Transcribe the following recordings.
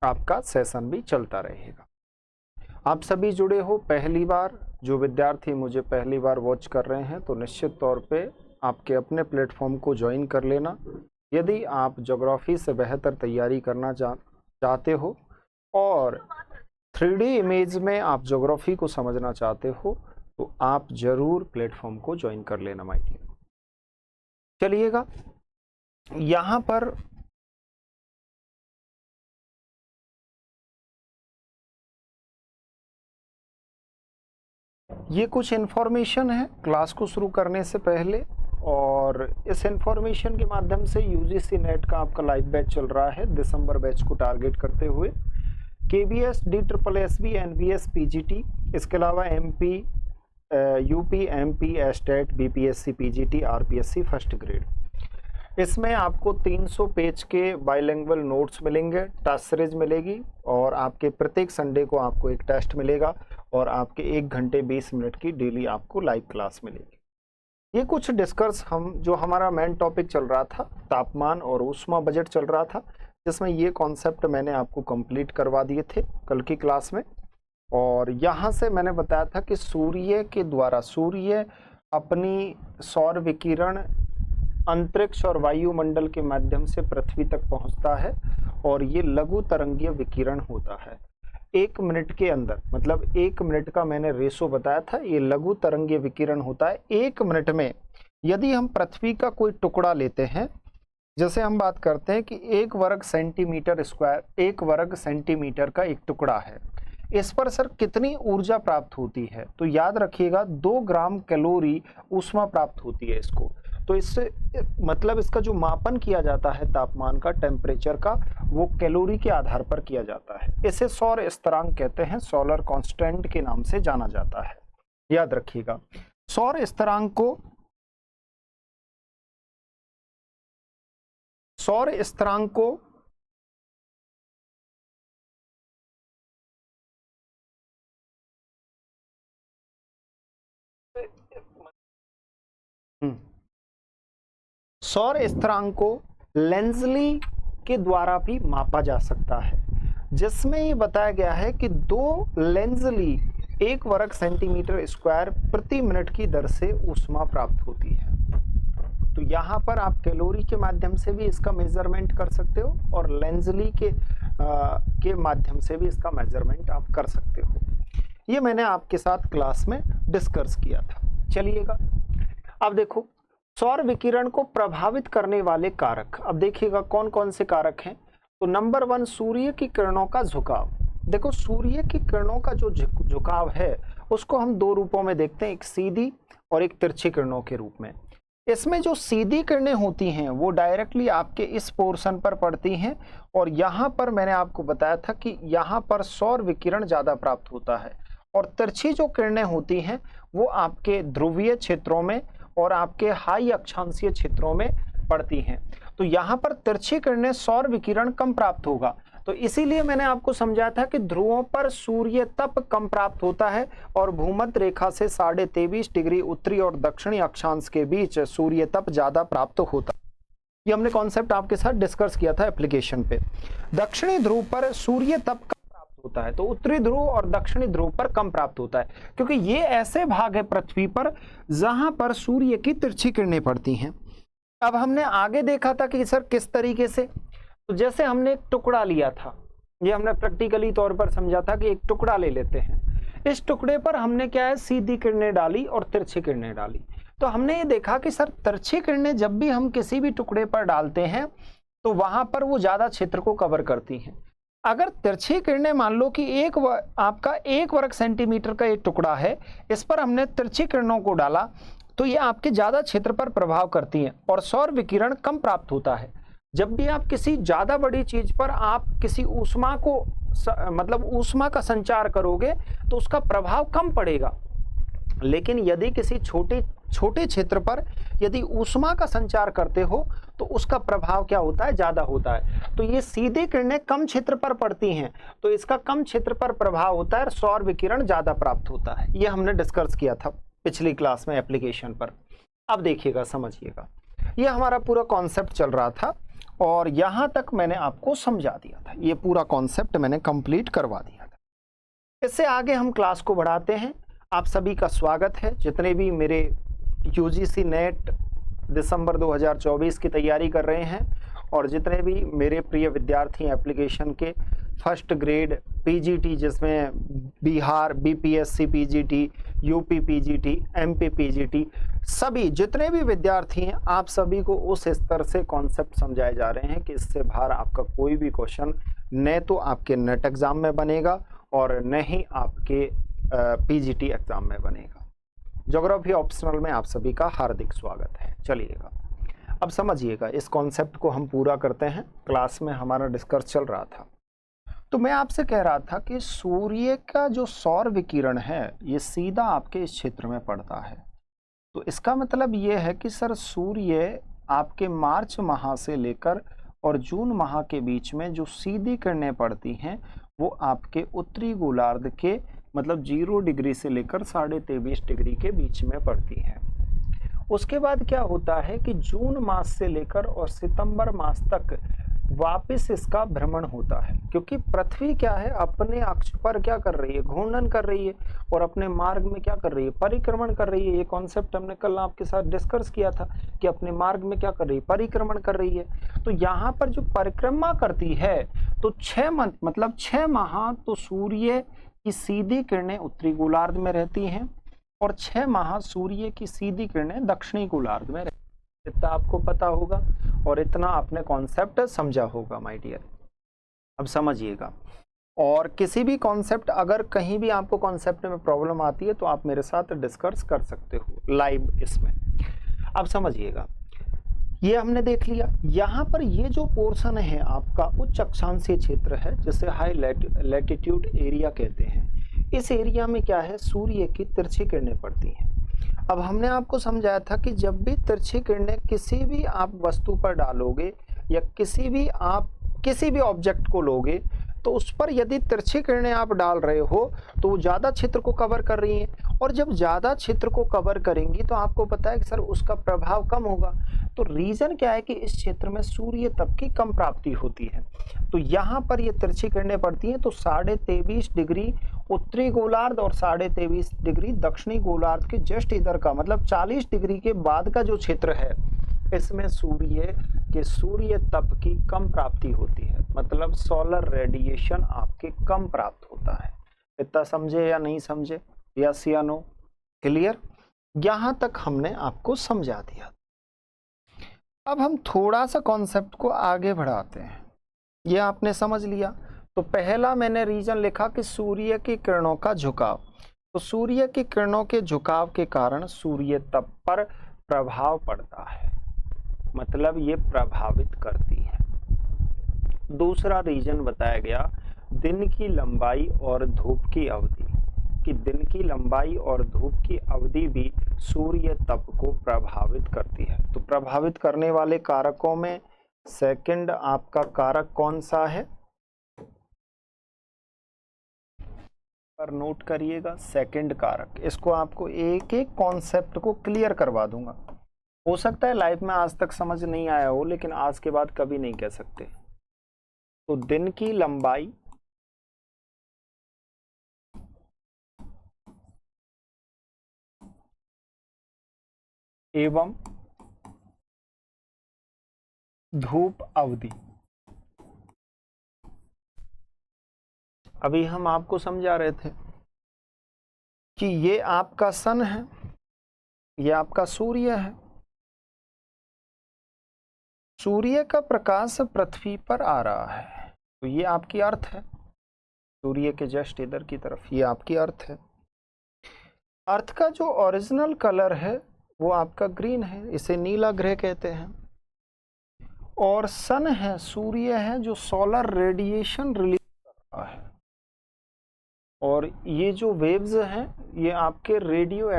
आपका सेशन भी चलता रहेगा। आप सभी जुड़े हो पहली बार, जो विद्यार्थी मुझे पहली बार वॉच कर रहे हैं तो निश्चित तौर पे आपके अपने प्लेटफॉर्म को ज्वाइन कर लेना। यदि आप ज्योग्राफी से बेहतर तैयारी करना चाहते हो और 3D इमेज में आप ज्योग्राफी को समझना चाहते हो तो आप जरूर प्लेटफॉर्म को ज्वाइन कर लेना माय डियर। चलिएगा, यहाँ पर ये कुछ इन्फॉर्मेशन है क्लास को शुरू करने से पहले, और इस इन्फॉर्मेशन के माध्यम से यूजीसी नेट का आपका लाइव बैच चल रहा है दिसंबर बैच को टारगेट करते हुए। केबीएस, DSSB, NBS, PGT, इसके अलावा MP, UP, MP, estate, BPSC, PGT, RPSC first grade. इसमें आपको 300 पेज के बाइलिंगुअल नोट्स मिलेंगे, टेस्ट सीरीज मिलेगी और आपके प्रत्येक संडे को आपको एक टेस्ट मिलेगा और आपके 1 घंटे 20 मिनट की डेली आपको लाइव क्लास मिलेगी। ये कुछ डिस्कस जो हमारा मेन टॉपिक चल रहा था, तापमान और ऊष्मा बजट चल रहा था, जिसमें ये कॉन्सेप्ट मैंने आपको कंप्लीट करवा दिए थे कल की क्लास में। और यहाँ से मैंने बताया था कि सूर्य अपनी सौर विकिरण अंतरिक्ष और वायुमंडल के माध्यम से पृथ्वी तक पहुंचता है और ये लघु तरंगीय विकिरण होता है 1 मिनट के अंदर। मतलब 1 मिनट का मैंने रेशो बताया था, ये लघु तरंगीय विकिरण होता है 1 मिनट में। यदि हम पृथ्वी का कोई टुकड़ा लेते हैं, जैसे हम बात करते हैं कि 1 वर्ग सेंटीमीटर स्क्वायर, 1 वर्ग सेंटीमीटर का एक टुकड़ा है, इस पर सर कितनी ऊर्जा प्राप्त होती है, तो याद रखिएगा 2 ग्राम कैलोरी ऊष्मा प्राप्त होती है इसको। तो इससे मतलब इसका जो मापन किया जाता है तापमान का, टेम्परेचर का, वो कैलोरी के आधार पर किया जाता है। इसे सौर स्थिरांक कहते हैं, सोलर कांस्टेंट के नाम से जाना जाता है, याद रखिएगा। सौर स्थिरांक को सौर स्थिरांक को लेंजली के द्वारा भी मापा जा सकता है, जिसमें ये बताया गया है कि 2 लेंजली 1 वर्ग सेंटीमीटर स्क्वायर प्रति मिनट की दर से ऊष्मा प्राप्त होती है। तो यहाँ पर आप कैलोरी के माध्यम से भी इसका मेजरमेंट कर सकते हो और लेंजली के माध्यम से भी इसका मेजरमेंट आप कर सकते हो। ये मैंने आपके साथ क्लास में डिस्कस किया था। चलिएगा, अब देखो सौर विकिरण को प्रभावित करने वाले कारक। अब देखिएगा कौन कौन से कारक हैं। तो नंबर 1, सूर्य की किरणों का झुकाव। देखो सूर्य की किरणों का जो झुकाव है उसको हम 2 रूपों में देखते हैं, एक सीधी और एक तिरछी किरणों के रूप में। इसमें जो सीधी किरणें होती हैं वो डायरेक्टली आपके इस पोर्शन पर पड़ती हैं और यहाँ पर मैंने आपको बताया था कि यहाँ पर सौर विकिरण ज़्यादा प्राप्त होता है। और तिरछी जो किरणें होती हैं वो आपके ध्रुवीय क्षेत्रों में और आपके हाई अक्षांशीय क्षेत्रों में पड़ती हैं। तो यहाँ पर तिरछी किरणें सौर विकिरण कम प्राप्त होगा। तो इसीलिए मैंने आपको समझाया था कि ध्रुवों पर सूर्य तप कम प्राप्त होता है और भूमध्य रेखा से 23.5 डिग्री उत्तरी और दक्षिणी अक्षांश के बीच सूर्य तप ज्यादा प्राप्त होता है। ये हमने कॉन्सेप्ट आपके साथ डिस्कस किया था एप्लीकेशन पे। दक्षिणी ध्रुव पर सूर्य तप कम प्राप्त होता है, तो उत्तरी ध्रुव और दक्षिणी ध्रुव पर कम प्राप्त होता है, क्योंकि ये ऐसे भाग है पृथ्वी पर जहां पर सूर्य की तिरछी किरणें पड़ती हैं। अब हमने आगे देखा था कि सर किस तरीके से, तो जैसे हमने एक टुकड़ा लिया था, ये हमने प्रैक्टिकली तौर पर समझा था कि एक टुकड़ा ले लेते हैं, इस टुकड़े पर हमने क्या है सीधी किरणें डाली और तिरछी किरणें डाली। तो हमने ये देखा कि सर तिरछी किरणें जब भी हम किसी भी टुकड़े पर डालते हैं तो वहां पर वो ज्यादा क्षेत्र को कवर करती हैं। अगर तिरछी किरणें मान लो कि आपका 1 वर्ग सेंटीमीटर का एक टुकड़ा है, इस पर हमने तिरछी किरणों को डाला तो ये आपके ज्यादा क्षेत्र पर प्रभाव करती हैं और सौर विकिरण कम प्राप्त होता है। जब भी आप किसी ज्यादा बड़ी चीज पर आप किसी ऊष्मा को मतलब ऊष्मा का संचार करोगे तो उसका प्रभाव कम पड़ेगा, लेकिन यदि किसी छोटे क्षेत्र पर यदि ऊष्मा का संचार करते हो तो उसका प्रभाव क्या होता है, ज्यादा होता है। तो ये सीधी किरणें कम क्षेत्र पर पड़ती हैं तो इसका कम क्षेत्र पर प्रभाव होता है और सौर विकिरण ज्यादा प्राप्त होता है। ये हमने डिस्कस किया था पिछली क्लास में एप्लीकेशन पर। अब देखिएगा, समझिएगा, ये हमारा पूरा कॉन्सेप्ट चल रहा था और यहाँ तक मैंने आपको समझा दिया था, ये पूरा कॉन्सेप्ट मैंने कंप्लीट करवा दिया था। इससे आगे हम क्लास को बढ़ाते हैं। आप सभी का स्वागत है, जितने भी मेरे यूजीसी नेट दिसंबर 2024 की तैयारी कर रहे हैं और जितने भी मेरे प्रिय विद्यार्थी एप्लीकेशन के फर्स्ट ग्रेड पीजीटी, जिसमें Bihar BPSC PGT, UP PGT, MP PGT, सभी जितने भी विद्यार्थी हैं, आप सभी को उस स्तर से कॉन्सेप्ट समझाए जा रहे हैं कि इससे बाहर आपका कोई भी क्वेश्चन न तो आपके नेट एग्जाम में बनेगा और न ही आपके पीजीटी एग्जाम में बनेगा। ज्योग्राफी ऑप्शनल में आप सभी का हार्दिक स्वागत है। चलिएगा, अब समझिएगा, इस कॉन्सेप्ट को हम पूरा करते हैं। क्लास में हमारा डिस्कस चल रहा था, तो मैं आपसे कह रहा था कि सूर्य का जो सौर विकिरण है ये सीधा आपके इस क्षेत्र में पड़ता है। तो इसका मतलब ये है कि सर सूर्य आपके मार्च माह से लेकर और जून माह के बीच में जो सीधी किरणें पड़ती हैं वो आपके उत्तरी गोलार्ध के मतलब 0 डिग्री से लेकर 23.5 डिग्री के बीच में पड़ती हैं। उसके बाद क्या होता है कि जून मास से लेकर और सितंबर मास तक वापस इसका भ्रमण होता है, क्योंकि पृथ्वी क्या है, अपने अक्ष पर क्या कर रही है, घूर्णन कर रही है और अपने मार्ग में क्या कर रही है, परिक्रमण कर रही है। ये कॉन्सेप्ट हमने कल आपके साथ डिस्कस किया था कि अपने मार्ग में क्या कर रही है, परिक्रमण कर रही है। तो यहाँ पर जो परिक्रमा करती है तो 6 माह तो सूर्य की सीधी किरणें उत्तरी गोलार्ध में रहती हैं और 6 माह सूर्य की सीधी किरणें दक्षिणी गोलार्ध में रहती हैं। इतना आपको पता होगा और इतना आपने कॉन्सेप्ट समझा होगा माय डियर। अब समझिएगा, और किसी भी कॉन्सेप्ट अगर कहीं भी आपको कॉन्सेप्ट में प्रॉब्लम आती है तो आप मेरे साथ डिस्कस कर सकते हो लाइव इसमें। अब समझिएगा, ये हमने देख लिया। यहाँ पर ये जो पोर्शन है आपका उच्च अक्षांशीय क्षेत्र है, जिसे हाई लैटिट्यूड एरिया कहते हैं। इस एरिया में क्या है, सूर्य की तिरछी किरणें पड़ती हैं। अब हमने आपको समझाया था कि जब भी तिरछी किरणें किसी भी आप वस्तु पर डालोगे या किसी भी ऑब्जेक्ट को लोगे तो उस पर यदि तिरछी किरणें आप डाल रहे हो तो वो ज़्यादा क्षेत्र को कवर कर रही हैं, और जब ज़्यादा क्षेत्र को कवर करेंगी तो आपको पता है कि सर उसका प्रभाव कम होगा। तो रीज़न क्या है कि इस क्षेत्र में सूर्य तप की कम प्राप्ति होती है। तो यहाँ पर ये तिरछी किरणें पड़ती हैं तो 23.5 डिग्री उत्तरी गोलार्ध और 23.5 डिग्री दक्षिणी गोलार्ध के जस्ट इधर का मतलब 40 डिग्री के बाद का जो क्षेत्र है इसमें सूर्य तप की कम प्राप्ति होती है, मतलब सोलर रेडिएशन आपके कम प्राप्त होता है। इतना समझे या नहीं समझे, यस या नो, क्लियर? यहां तक हमने आपको समझा दिया। अब हम थोड़ा सा कॉन्सेप्ट को आगे बढ़ाते हैं। ये आपने समझ लिया। तो पहला मैंने रीजन लिखा कि सूर्य की किरणों का झुकाव। तो सूर्य की किरणों के झुकाव के कारण सूर्य तप पर प्रभाव पड़ता है, मतलब ये प्रभावित करती है। दूसरा रीजन बताया गया दिन की लंबाई और धूप की अवधि, कि दिन की लंबाई और धूप की अवधि भी सूर्य तप को प्रभावित करती है। तो प्रभावित करने वाले कारकों में सेकंड आपका कारक कौन सा है, पर नोट करिएगा, सेकंड कारक। इसको आपको एक एक कॉन्सेप्ट को क्लियर करवा दूंगा। हो सकता है लाइफ में आज तक समझ नहीं आया हो, लेकिन आज के बाद कभी नहीं कह सकते। तो दिन की लंबाई एवं धूप अवधि। अभी हम आपको समझा रहे थे कि ये आपका सन है, ये आपका सूर्य है। सूर्य का प्रकाश पृथ्वी पर आ रहा है तो ये आपकी अर्थ है, सूर्य के जस्ट इधर की तरफ ये आपकी अर्थ है। अर्थ का जो ओरिजिनल कलर है वो आपका ग्रीन है, इसे नीला ग्रह कहते हैं। और सन है, सूर्य है जो सोलर रेडिएशन रिलीज कर रहा है। और ये जो वेव्स हैं ये आपके रेडियो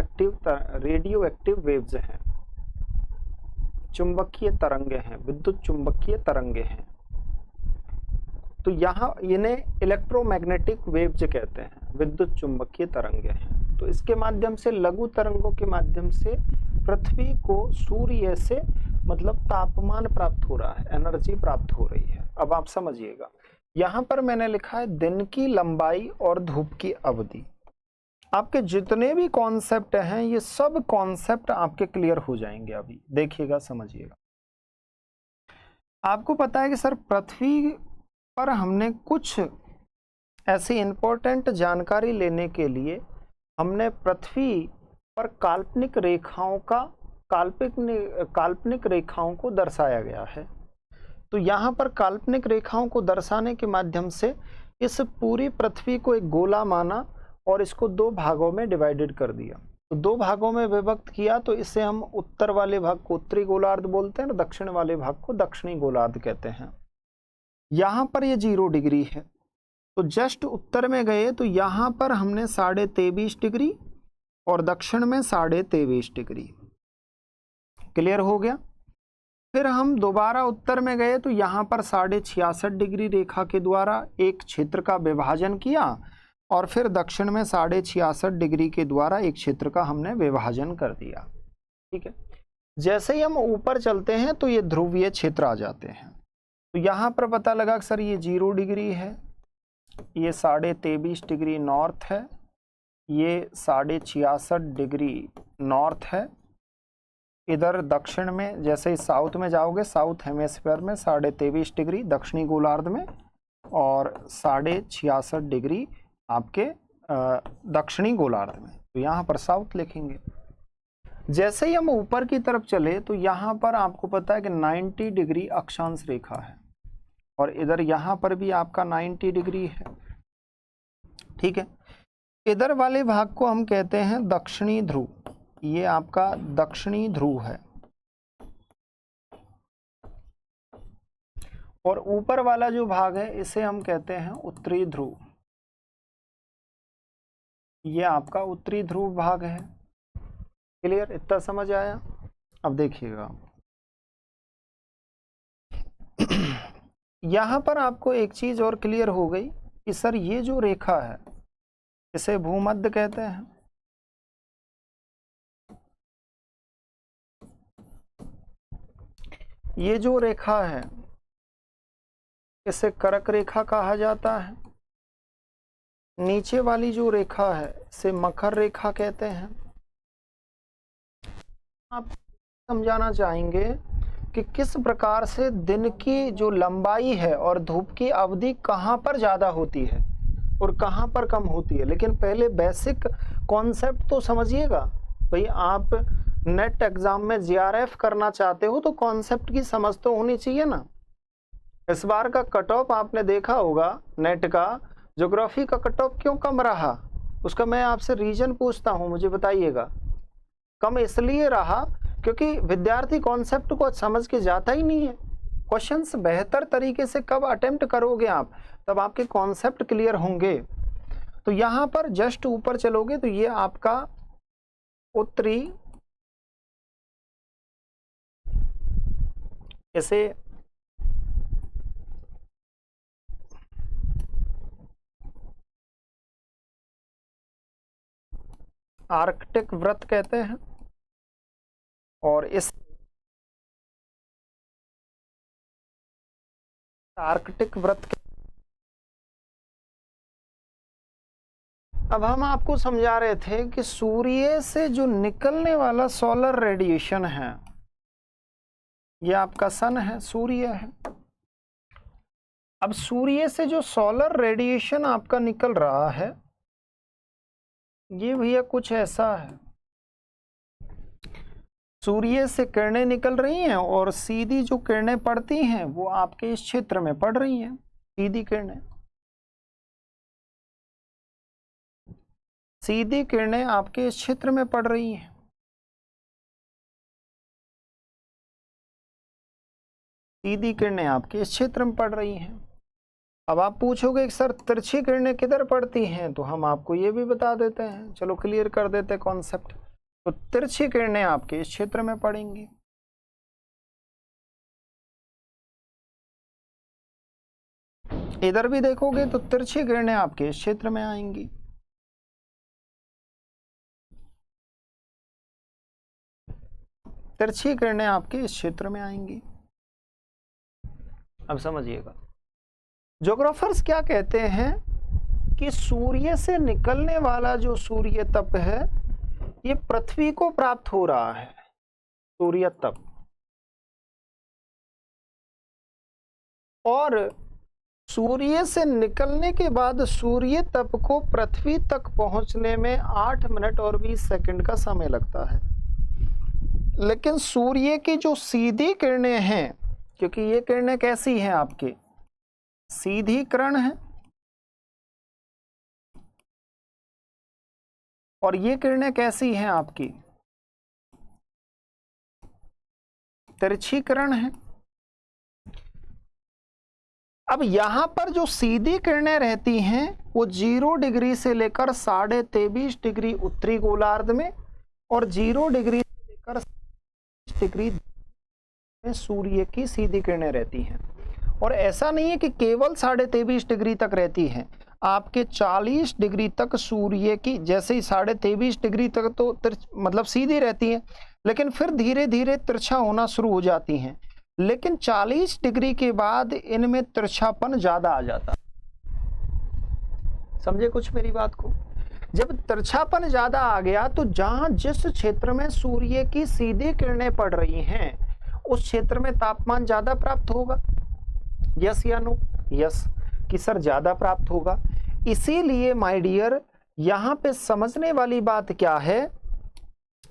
एक्टिव वेव्स हैं, चुंबकीय तरंगे हैं, विद्युत चुंबकीय तरंगे हैं। तो यहाँ इन्हें इलेक्ट्रोमैग्नेटिक वेव्स कहते हैं, विद्युत चुंबकीय तरंगे हैं। तो इसके माध्यम से, लघु तरंगों के माध्यम से पृथ्वी को सूर्य से मतलब तापमान प्राप्त हो रहा है, एनर्जी प्राप्त हो रही है। अब आप समझिएगा, यहां पर मैंने लिखा है दिन की लंबाई और धूप की अवधि। आपके जितने भी कॉन्सेप्ट हैं ये सब कॉन्सेप्ट आपके क्लियर हो जाएंगे। अभी देखिएगा, समझिएगा। आपको पता है कि सर पृथ्वी पर हमने कुछ ऐसी इंपॉर्टेंट जानकारी लेने के लिए हमने पृथ्वी पर काल्पनिक रेखाओं को दर्शाया गया है। तो यहाँ पर काल्पनिक रेखाओं को दर्शाने के माध्यम से इस पूरी पृथ्वी को एक गोला माना और इसको दो भागों में डिवाइडेड कर दिया। तो दो भागों में विभक्त किया, तो इसे हम उत्तर वाले भाग को उत्तरी गोलार्ध बोलते हैं और दक्षिण वाले भाग को दक्षिणी गोलार्ध कहते हैं। यहाँ पर ये 0 डिग्री है, तो जस्ट उत्तर में गए तो यहाँ पर हमने 23.5 डिग्री और दक्षिण में 23.5 डिग्री। क्लियर हो गया। फिर हम दोबारा उत्तर में गए तो यहाँ पर 66.5 डिग्री रेखा के द्वारा एक क्षेत्र का विभाजन किया और फिर दक्षिण में 66.5 डिग्री के द्वारा एक क्षेत्र का हमने विभाजन कर दिया। ठीक है। जैसे ही हम ऊपर चलते हैं तो ये ध्रुवीय क्षेत्र आ जाते हैं। तो यहाँ पर पता लगा कि सर ये 0 डिग्री है, ये 23.5 डिग्री नॉर्थ है, ये 66.5 डिग्री नॉर्थ है। इधर दक्षिण में जैसे ही साउथ में जाओगे, साउथ हेमिस्फीयर में 23.5 डिग्री दक्षिणी गोलार्ध में और 66.5 डिग्री आपके दक्षिणी गोलार्ध में। तो यहाँ पर साउथ लिखेंगे। जैसे ही हम ऊपर की तरफ चले तो यहाँ पर आपको पता है कि 90 डिग्री अक्षांश रेखा है और इधर यहाँ पर भी आपका 90 डिग्री है। ठीक है। इधर वाले भाग को हम कहते हैं दक्षिणी ध्रुव, ये आपका दक्षिणी ध्रुव है। और ऊपर वाला जो भाग है इसे हम कहते हैं उत्तरी ध्रुव, ये आपका उत्तरी ध्रुव भाग है। क्लियर, इतना समझ आया। अब देखिएगा यहां पर आपको एक चीज और क्लियर हो गई कि सर ये जो रेखा है इसे भूमध्य कहते हैं। ये जो रेखा है इसे कर्क रेखा कहा जाता है। नीचे वाली जो रेखा है इसे मकर रेखा कहते हैं। आप समझाना चाहेंगे कि किस प्रकार से दिन की जो लंबाई है और धूप की अवधि कहां पर ज्यादा होती है और कहां पर कम होती है। लेकिन पहले बेसिक कॉन्सेप्ट तो समझिएगा भाई। आप नेट एग्जाम में जीआरएफ करना चाहते हो तो कॉन्सेप्ट की समझ तो होनी चाहिए ना। इस बार का कट ऑफ आपने देखा होगा, नेट का ज्योग्राफी का कट ऑफ क्यों कम रहा, उसका मैं आपसे रीजन पूछता हूं, मुझे बताइएगा। कम इसलिए रहा क्योंकि विद्यार्थी कॉन्सेप्ट को समझ के जाता ही नहीं है। क्वेश्चंस बेहतर तरीके से कब अटेम्प्ट करोगे आप, तब आपके कॉन्सेप्ट क्लियर होंगे। तो यहां पर जस्ट ऊपर चलोगे तो ये आपका उत्तरी, इसे आर्कटिक वृत्त कहते हैं और इस आर्कटिक वृत्त अब हम आपको समझा रहे थे कि सूर्य से जो निकलने वाला सोलर रेडिएशन है, ये आपका सन है, सूर्य है। अब सूर्य से जो सोलर रेडिएशन आपका निकल रहा है ये भैया कुछ ऐसा है। सूर्य से किरणें निकल रही हैं और सीधी जो किरणें पड़ती हैं वो आपके इस क्षेत्र में पड़ रही हैं, सीधी किरणें। सीधी किरणें आपके इस क्षेत्र में पड़ रही हैं। सीधी किरणें आपके इस क्षेत्र में पड़ रही हैं। अब आप पूछोगे कि सर तिरछी किरणें किधर पड़ती हैं, तो हम आपको ये भी बता देते हैं, चलो क्लियर कर देते हैं कॉन्सेप्ट। तो तिरछी किरणें आपके इस क्षेत्र में पड़ेंगी। इधर भी देखोगे तो तिरछी किरणें आपके इस क्षेत्र में आएंगी। तिरछी किरणें आपके इस क्षेत्र में आएंगी। अब समझिएगा, ज्योग्राफर्स क्या कहते हैं कि सूर्य से निकलने वाला जो सूर्य तप है ये पृथ्वी को प्राप्त हो रहा है, सूर्य तप, और सूर्य से निकलने के बाद सूर्य तप को पृथ्वी तक पहुंचने में 8 मिनट और 20 सेकंड का समय लगता है। लेकिन सूर्य की जो सीधी किरणें हैं, क्योंकि ये किरणें कैसी हैं आपके, सीधी किरण है, और ये किरणें कैसी हैं आपकी, तिरछी किरण है। अब यहां पर जो सीधी किरणें रहती हैं वो 0 डिग्री से लेकर 23.5 डिग्री उत्तरी गोलार्ध में और 0 डिग्री से लेकर 23 डिग्री में सूर्य की सीधी किरणें रहती हैं। और ऐसा नहीं है कि केवल 23.5 डिग्री तक रहती हैं, आपके 40 डिग्री तक सूर्य की, जैसे ही 23.5 डिग्री तक तो मतलब सीधी रहती हैं, लेकिन फिर धीरे धीरे तिरछा होना शुरू हो जाती हैं। लेकिन 40 डिग्री के बाद इनमें तिरछापन ज्यादा आ जाता है। समझे कुछ मेरी बात को? जब तिरछापन ज्यादा आ गया तो जहां जिस क्षेत्र में सूर्य की सीधी किरणें पड़ रही हैं उस क्षेत्र में तापमान ज्यादा प्राप्त होगा। यस या नो? यस, कि सर ज्यादा प्राप्त होगा। इसीलिए माय डियर यहां पे समझने वाली बात क्या है,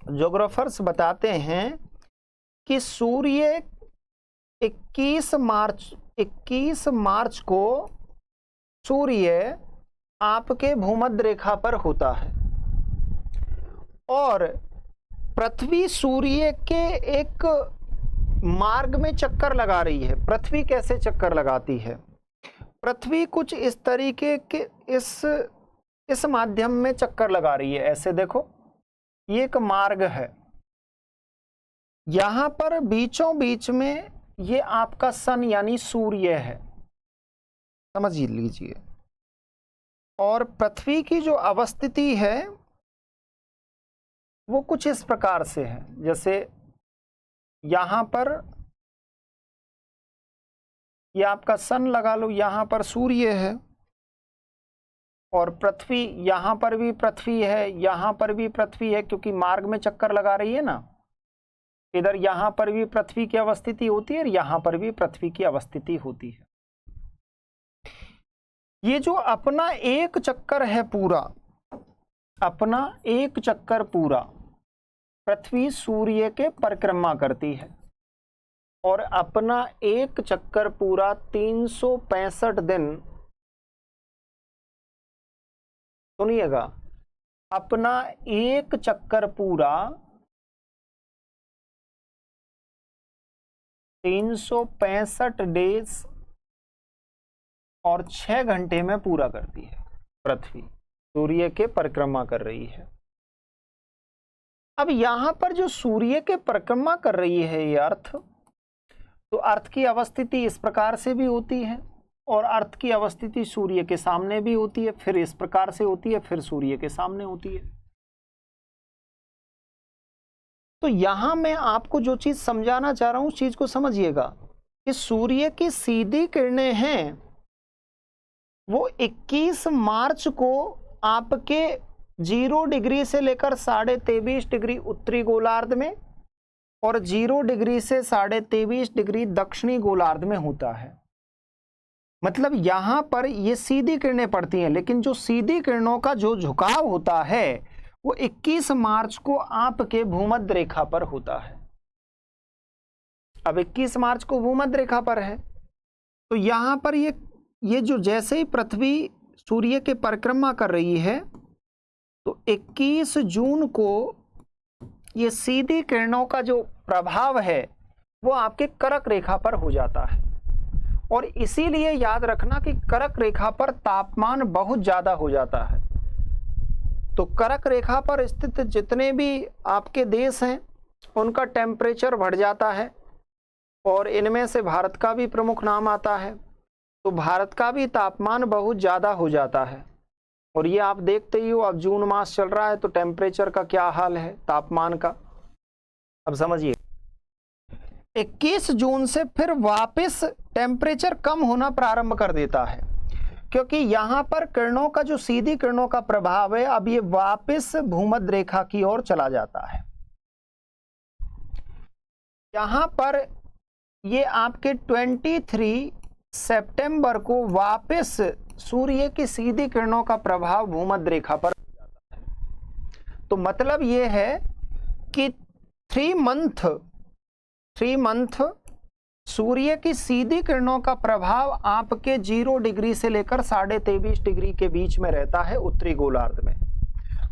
ज्योग्राफर्स बताते हैं कि सूर्य 21 मार्च को सूर्य आपके भूमध्य रेखा पर होता है और पृथ्वी सूर्य के एक मार्ग में चक्कर लगा रही है। पृथ्वी कैसे चक्कर लगाती है? पृथ्वी कुछ इस तरीके के इस माध्यम में चक्कर लगा रही है। ऐसे देखो, ये एक मार्ग है, यहां पर बीचों बीच में ये आपका सन यानी सूर्य है, समझ लीजिए। और पृथ्वी की जो अवस्थिति है वो कुछ इस प्रकार से है, जैसे यहां पर ये आपका सन लगा लो, यहां पर सूर्य है और पृथ्वी, यहां पर भी पृथ्वी है, यहां पर भी पृथ्वी है, क्योंकि मार्ग में चक्कर लगा रही है ना। इधर यहां पर भी पृथ्वी की अवस्थिति होती है और यहां पर भी पृथ्वी की अवस्थिति होती है। ये जो अपना एक चक्कर है पूरा, अपना एक चक्कर पूरा पृथ्वी सूर्य के परिक्रमा करती है और अपना एक चक्कर पूरा 365 दिन, सुनिएगा, अपना एक चक्कर पूरा 365 डेज और 6 घंटे में पूरा करती है। पृथ्वी सूर्य के परिक्रमा कर रही है। अब यहां पर जो सूर्य के परिक्रमा कर रही है ये अर्थ, तो अर्थ की अवस्थिति इस प्रकार से भी होती है और अर्थ की अवस्थिति सूर्य के सामने भी होती है, फिर इस प्रकार से होती है, फिर सूर्य के सामने होती है। तो यहां मैं आपको जो चीज समझाना चाह रहा हूं उस चीज को समझिएगा कि सूर्य की सीधी किरणें हैं वो 21 मार्च को आपके 0 डिग्री से लेकर 23.5 डिग्री उत्तरी गोलार्ध में और 0 डिग्री से 23.5 डिग्री दक्षिणी गोलार्ध में होता है। मतलब यहां पर ये सीधी किरणें पड़ती हैं, लेकिन जो सीधी किरणों का जो झुकाव होता है वो 21 मार्च को आपके भूमध्य रेखा पर होता है। अब 21 मार्च को भूमध्य रेखा पर है तो यहां पर ये जो जैसे ही पृथ्वी सूर्य के परिक्रमा कर रही है तो 21 जून को ये सीधी किरणों का जो प्रभाव है वो आपके कर्क रेखा पर हो जाता है। और इसीलिए याद रखना कि कर्क रेखा पर तापमान बहुत ज्यादा हो जाता है। तो कर्क रेखा पर स्थित जितने भी आपके देश हैं उनका टेम्परेचर बढ़ जाता है और इनमें से भारत का भी प्रमुख नाम आता है। तो भारत का भी तापमान बहुत ज़्यादा हो जाता है और ये आप देखते ही हो, अब जून मास चल रहा है तो टेम्परेचर का क्या हाल है तापमान का। अब समझिए, 21 जून से फिर वापस टेम्परेचर कम होना प्रारंभ कर देता है, क्योंकि यहां पर किरणों का जो सीधी किरणों का प्रभाव है अब ये वापस भूमध्य रेखा की ओर चला जाता है। यहां पर ये आपके 23 सितंबर को वापस सूर्य की सीधी किरणों का प्रभाव भूमध्य रेखा पर हो जाता है। तो मतलब ये है कि 3 मंथ सूर्य की सीधी किरणों का प्रभाव आपके 0 डिग्री से लेकर 23.5 डिग्री के बीच में रहता है उत्तरी गोलार्ध में।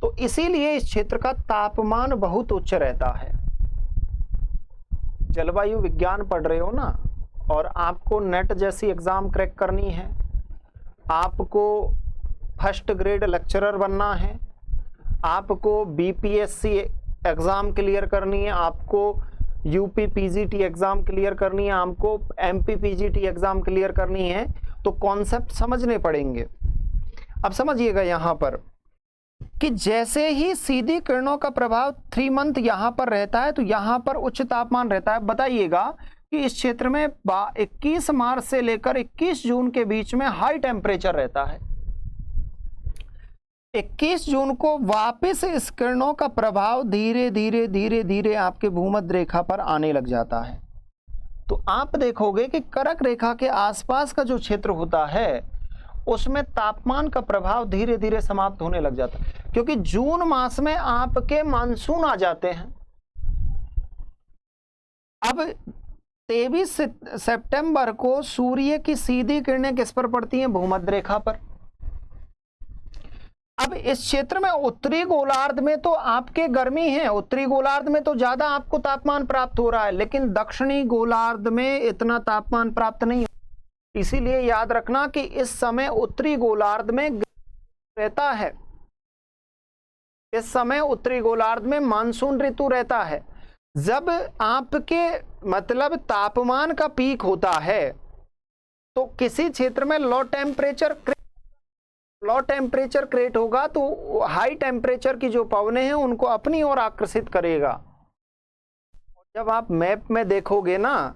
तो इसीलिए इस क्षेत्र का तापमान बहुत उच्च रहता है। जलवायु विज्ञान पढ़ रहे हो ना, और आपको नेट जैसी एग्जाम क्रैक करनी है, आपको फर्स्ट ग्रेड लेक्चरर बनना है, आपको बीपीएससी एग्जाम क्लियर करनी है, आपको यूपी पीजीटी एग्जाम क्लियर करनी है, आपको एमपी पीजीटी एग्जाम क्लियर करनी है, तो कॉन्सेप्ट समझने पड़ेंगे। अब समझिएगा यहां पर कि जैसे ही सीधी किरणों का प्रभाव 3 मंथ यहां पर रहता है तो यहां पर उच्च तापमान रहता है। बताइएगा कि इस क्षेत्र में 21 मार्च से लेकर 21 जून के बीच में हाई टेम्परेचर रहता है। 21 जून को वापस इस किरणों का प्रभाव धीरे धीरे धीरे धीरे आपके भूमध्य रेखा पर आने लग जाता है। तो आप देखोगे कि कर्क रेखा के आसपास का जो क्षेत्र होता है उसमें तापमान का प्रभाव धीरे धीरे समाप्त होने लग जाता है, क्योंकि जून मास में आपके मानसून आ जाते हैं। अब 23 सितंबर को सूर्य की सीधी किरणें किस पर पड़ती हैं? भूमध्य रेखा पर। अब इस क्षेत्र में उत्तरी गोलार्ध में तो आपके गर्मी है, उत्तरी गोलार्ध में तो ज्यादा आपको तापमान प्राप्त हो रहा है, लेकिन दक्षिणी गोलार्ध में इतना तापमान प्राप्त नहीं। इसीलिए याद रखना कि इस समय उत्तरी गोलार्ध में रहता है, इस समय उत्तरी गोलार्ध में मानसून ऋतु रहता है। जब आपके मतलब तापमान का पीक होता है तो किसी क्षेत्र में लो टेम्परेचर क्रिएट होगा, तो हाई टेम्परेचर की जो पवनें हैं उनको अपनी ओर आकर्षित करेगा। जब आप मैप में देखोगे ना,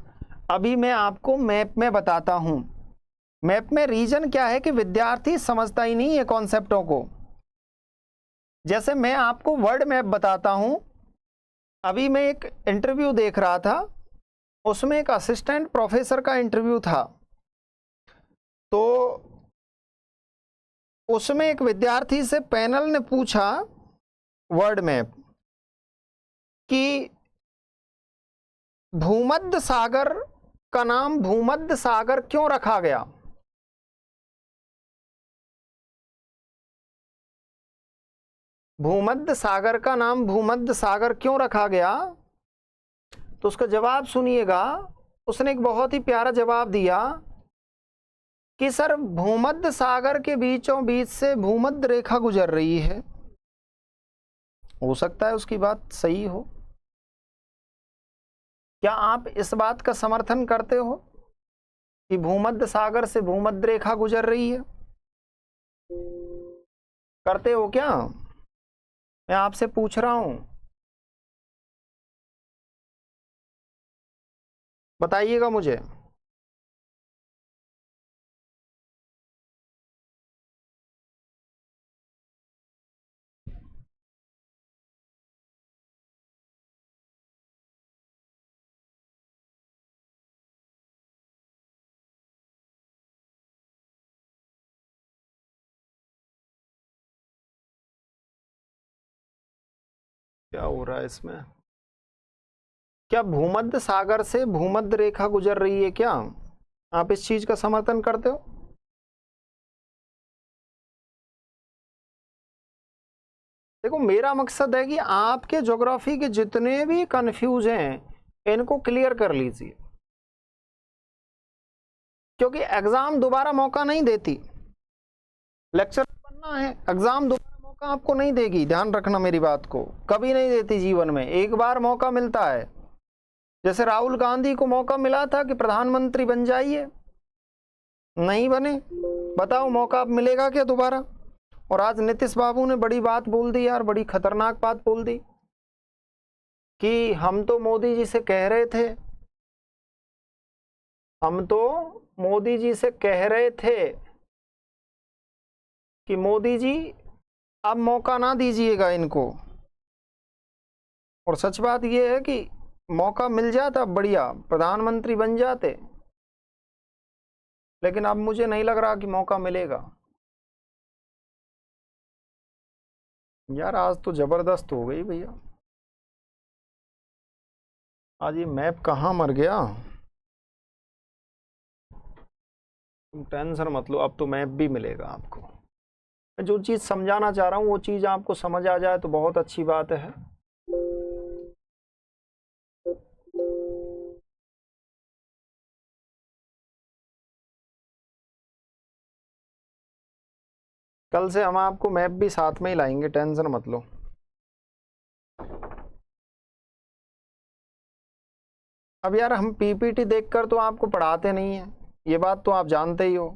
अभी मैं आपको मैप में बताता हूं। मैप में रीजन क्या है कि विद्यार्थी समझता ही नहीं है कॉन्सेप्टों को। जैसे मैं आपको वर्ल्ड मैप बताता हूं, अभी मैं एक इंटरव्यू देख रहा था, उसमें एक असिस्टेंट प्रोफेसर का इंटरव्यू था। तो उसमें एक विद्यार्थी से पैनल ने पूछा वर्ल्ड मैप कि भूमध्य सागर का नाम भूमध्य सागर क्यों रखा गया? भूमध्य सागर का नाम भूमध्य सागर क्यों रखा गया? तो उसका जवाब सुनिएगा। उसने एक बहुत ही प्यारा जवाब दिया कि सर भूमध्य सागर के बीचों बीच से भूमध्य रेखा गुजर रही है। हो सकता है उसकी बात सही हो। क्या आप इस बात का समर्थन करते हो कि भूमध्य सागर से भूमध्य रेखा गुजर रही है? करते हो क्या? मैं आपसे पूछ रहा हूं, बताइएगा मुझे। क्या हो रहा है इसमें? क्या भूमध्य सागर से भूमध्य रेखा गुजर रही है? क्या आप इस चीज का समर्थन करते हो? देखो, मेरा मकसद है कि आपके ज्योग्राफी के जितने भी कंफ्यूज हैं इनको क्लियर कर लीजिए, क्योंकि एग्जाम दोबारा मौका नहीं देती। लेक्चर बनना है, एग्जाम दोबारा मौका आपको नहीं देगी। ध्यान रखना मेरी बात को, कभी नहीं देती जीवन में, एक बार मौका मिलता है। जैसे राहुल गांधी को मौका मिला था कि प्रधानमंत्री बन जाइए, नहीं बने। बताओ मौका अब मिलेगा क्या दोबारा? और आज नीतीश बाबू ने बड़ी बात बोल दी यार, बड़ी खतरनाक बात बोल दी कि हम तो मोदी जी से कह रहे थे हम तो मोदी जी से कह रहे थे कि मोदी जी अब मौका ना दीजिएगा इनको, और सच बात यह है कि मौका मिल जाता बढ़िया प्रधानमंत्री बन जाते, लेकिन अब मुझे नहीं लग रहा कि मौका मिलेगा। यार आज तो जबरदस्त हो गई भैया, आज ये मैप कहाँ मर गया। तुम टेंशन मत लो, अब तो मैप भी मिलेगा आपको। मैं जो चीज़ समझाना चाह रहा हूँ वो चीज़ आपको समझ आ जाए तो बहुत अच्छी बात है। कल से हम आपको मैप भी साथ में ही लाएंगे, टेंशन मत लो। अब यार हम पीपीटी देखकर तो आपको पढ़ाते नहीं हैं, ये बात तो आप जानते ही हो।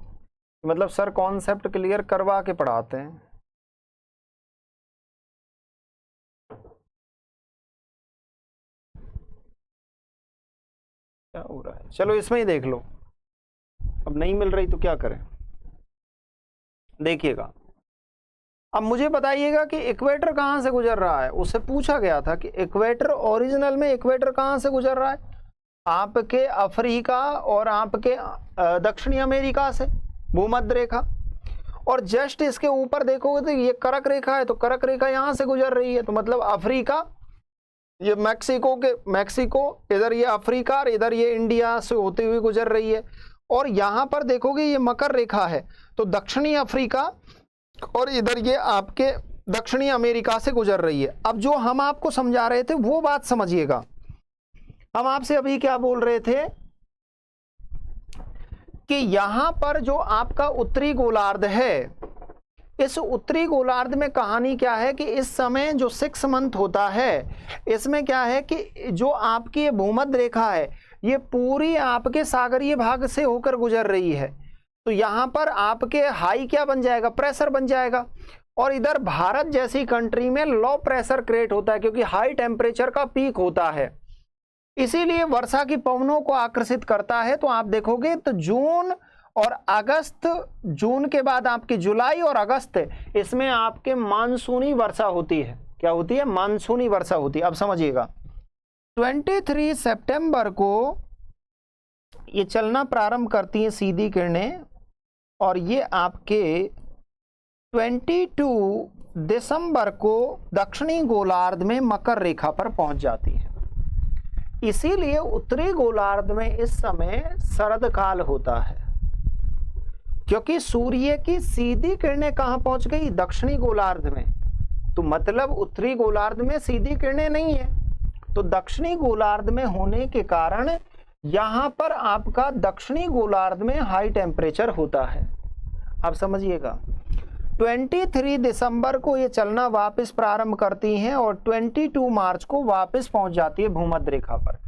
मतलब सर कॉन्सेप्ट क्लियर करवा के पढ़ाते हैं। क्या हो रहा है, चलो इसमें ही देख लो। अब नहीं मिल रही तो क्या करें, देखिएगा। अब मुझे बताइएगा कि इक्वेटर कहाँ से गुजर रहा है। उससे पूछा गया था कि इक्वेटर ओरिजिनल में इक्वेटर कहाँ से गुजर रहा है, आपके अफ्रीका और आपके दक्षिणी अमेरिका से, भूमध्य रेखा। और जस्ट इसके ऊपर देखोगे तो ये कर्क रेखा है, तो कर्क रेखा यहाँ से गुजर रही है, तो मतलब अफ्रीका, ये मैक्सिको, इधर ये अफ्रीका और इधर ये इंडिया से होते हुए गुजर रही है। और यहाँ पर देखोगे ये मकर रेखा है, तो दक्षिणी अफ्रीका और इधर ये आपके दक्षिणी अमेरिका से गुजर रही है। अब जो हम आपको समझा रहे थे वो बात समझिएगा। हम आपसे अभी क्या बोल रहे थे कि यहां पर जो आपका उत्तरी गोलार्ध है, इस उत्तरी गोलार्ध में कहानी क्या है कि इस समय जो 6 मंथ होता है, इसमें क्या है कि जो आपकी ये भूमध्य रेखा है ये पूरी आपके सागरीय भाग से होकर गुजर रही है। तो यहां पर आपके हाई क्या बन जाएगा, प्रेशर बन जाएगा। और इधर भारत जैसी कंट्री में लो प्रेशर क्रिएट होता है, क्योंकि हाई टेम्परेचर का पीक होता है, इसीलिए वर्षा की पवनों को आकर्षित करता है। तो आप देखोगे तो जून और अगस्त, जून के बाद आपकी जुलाई और अगस्त, इसमें आपके मानसूनी वर्षा होती है। क्या होती है, मानसूनी वर्षा होती है। अब समझिएगा 23 सितंबर को ये चलना प्रारंभ करती है सीधी किरणें, और ये आपके 22 दिसंबर को दक्षिणी गोलार्ध में मकर रेखा पर पहुंच जाती है। इसीलिए उत्तरी गोलार्ध में इस समय शरद काल होता है, क्योंकि सूर्य की सीधी किरणें कहां पहुंच गई, दक्षिणी गोलार्ध में। तो मतलब उत्तरी गोलार्ध में सीधी किरणें नहीं है, तो दक्षिणी गोलार्ध में होने के कारण यहां पर आपका दक्षिणी गोलार्ध में हाई टेम्परेचर होता है। अब समझिएगा 23 दिसंबर को ये चलना वापस प्रारंभ करती हैं और 22 मार्च को वापस पहुंच जाती है भूमध्य रेखा पर।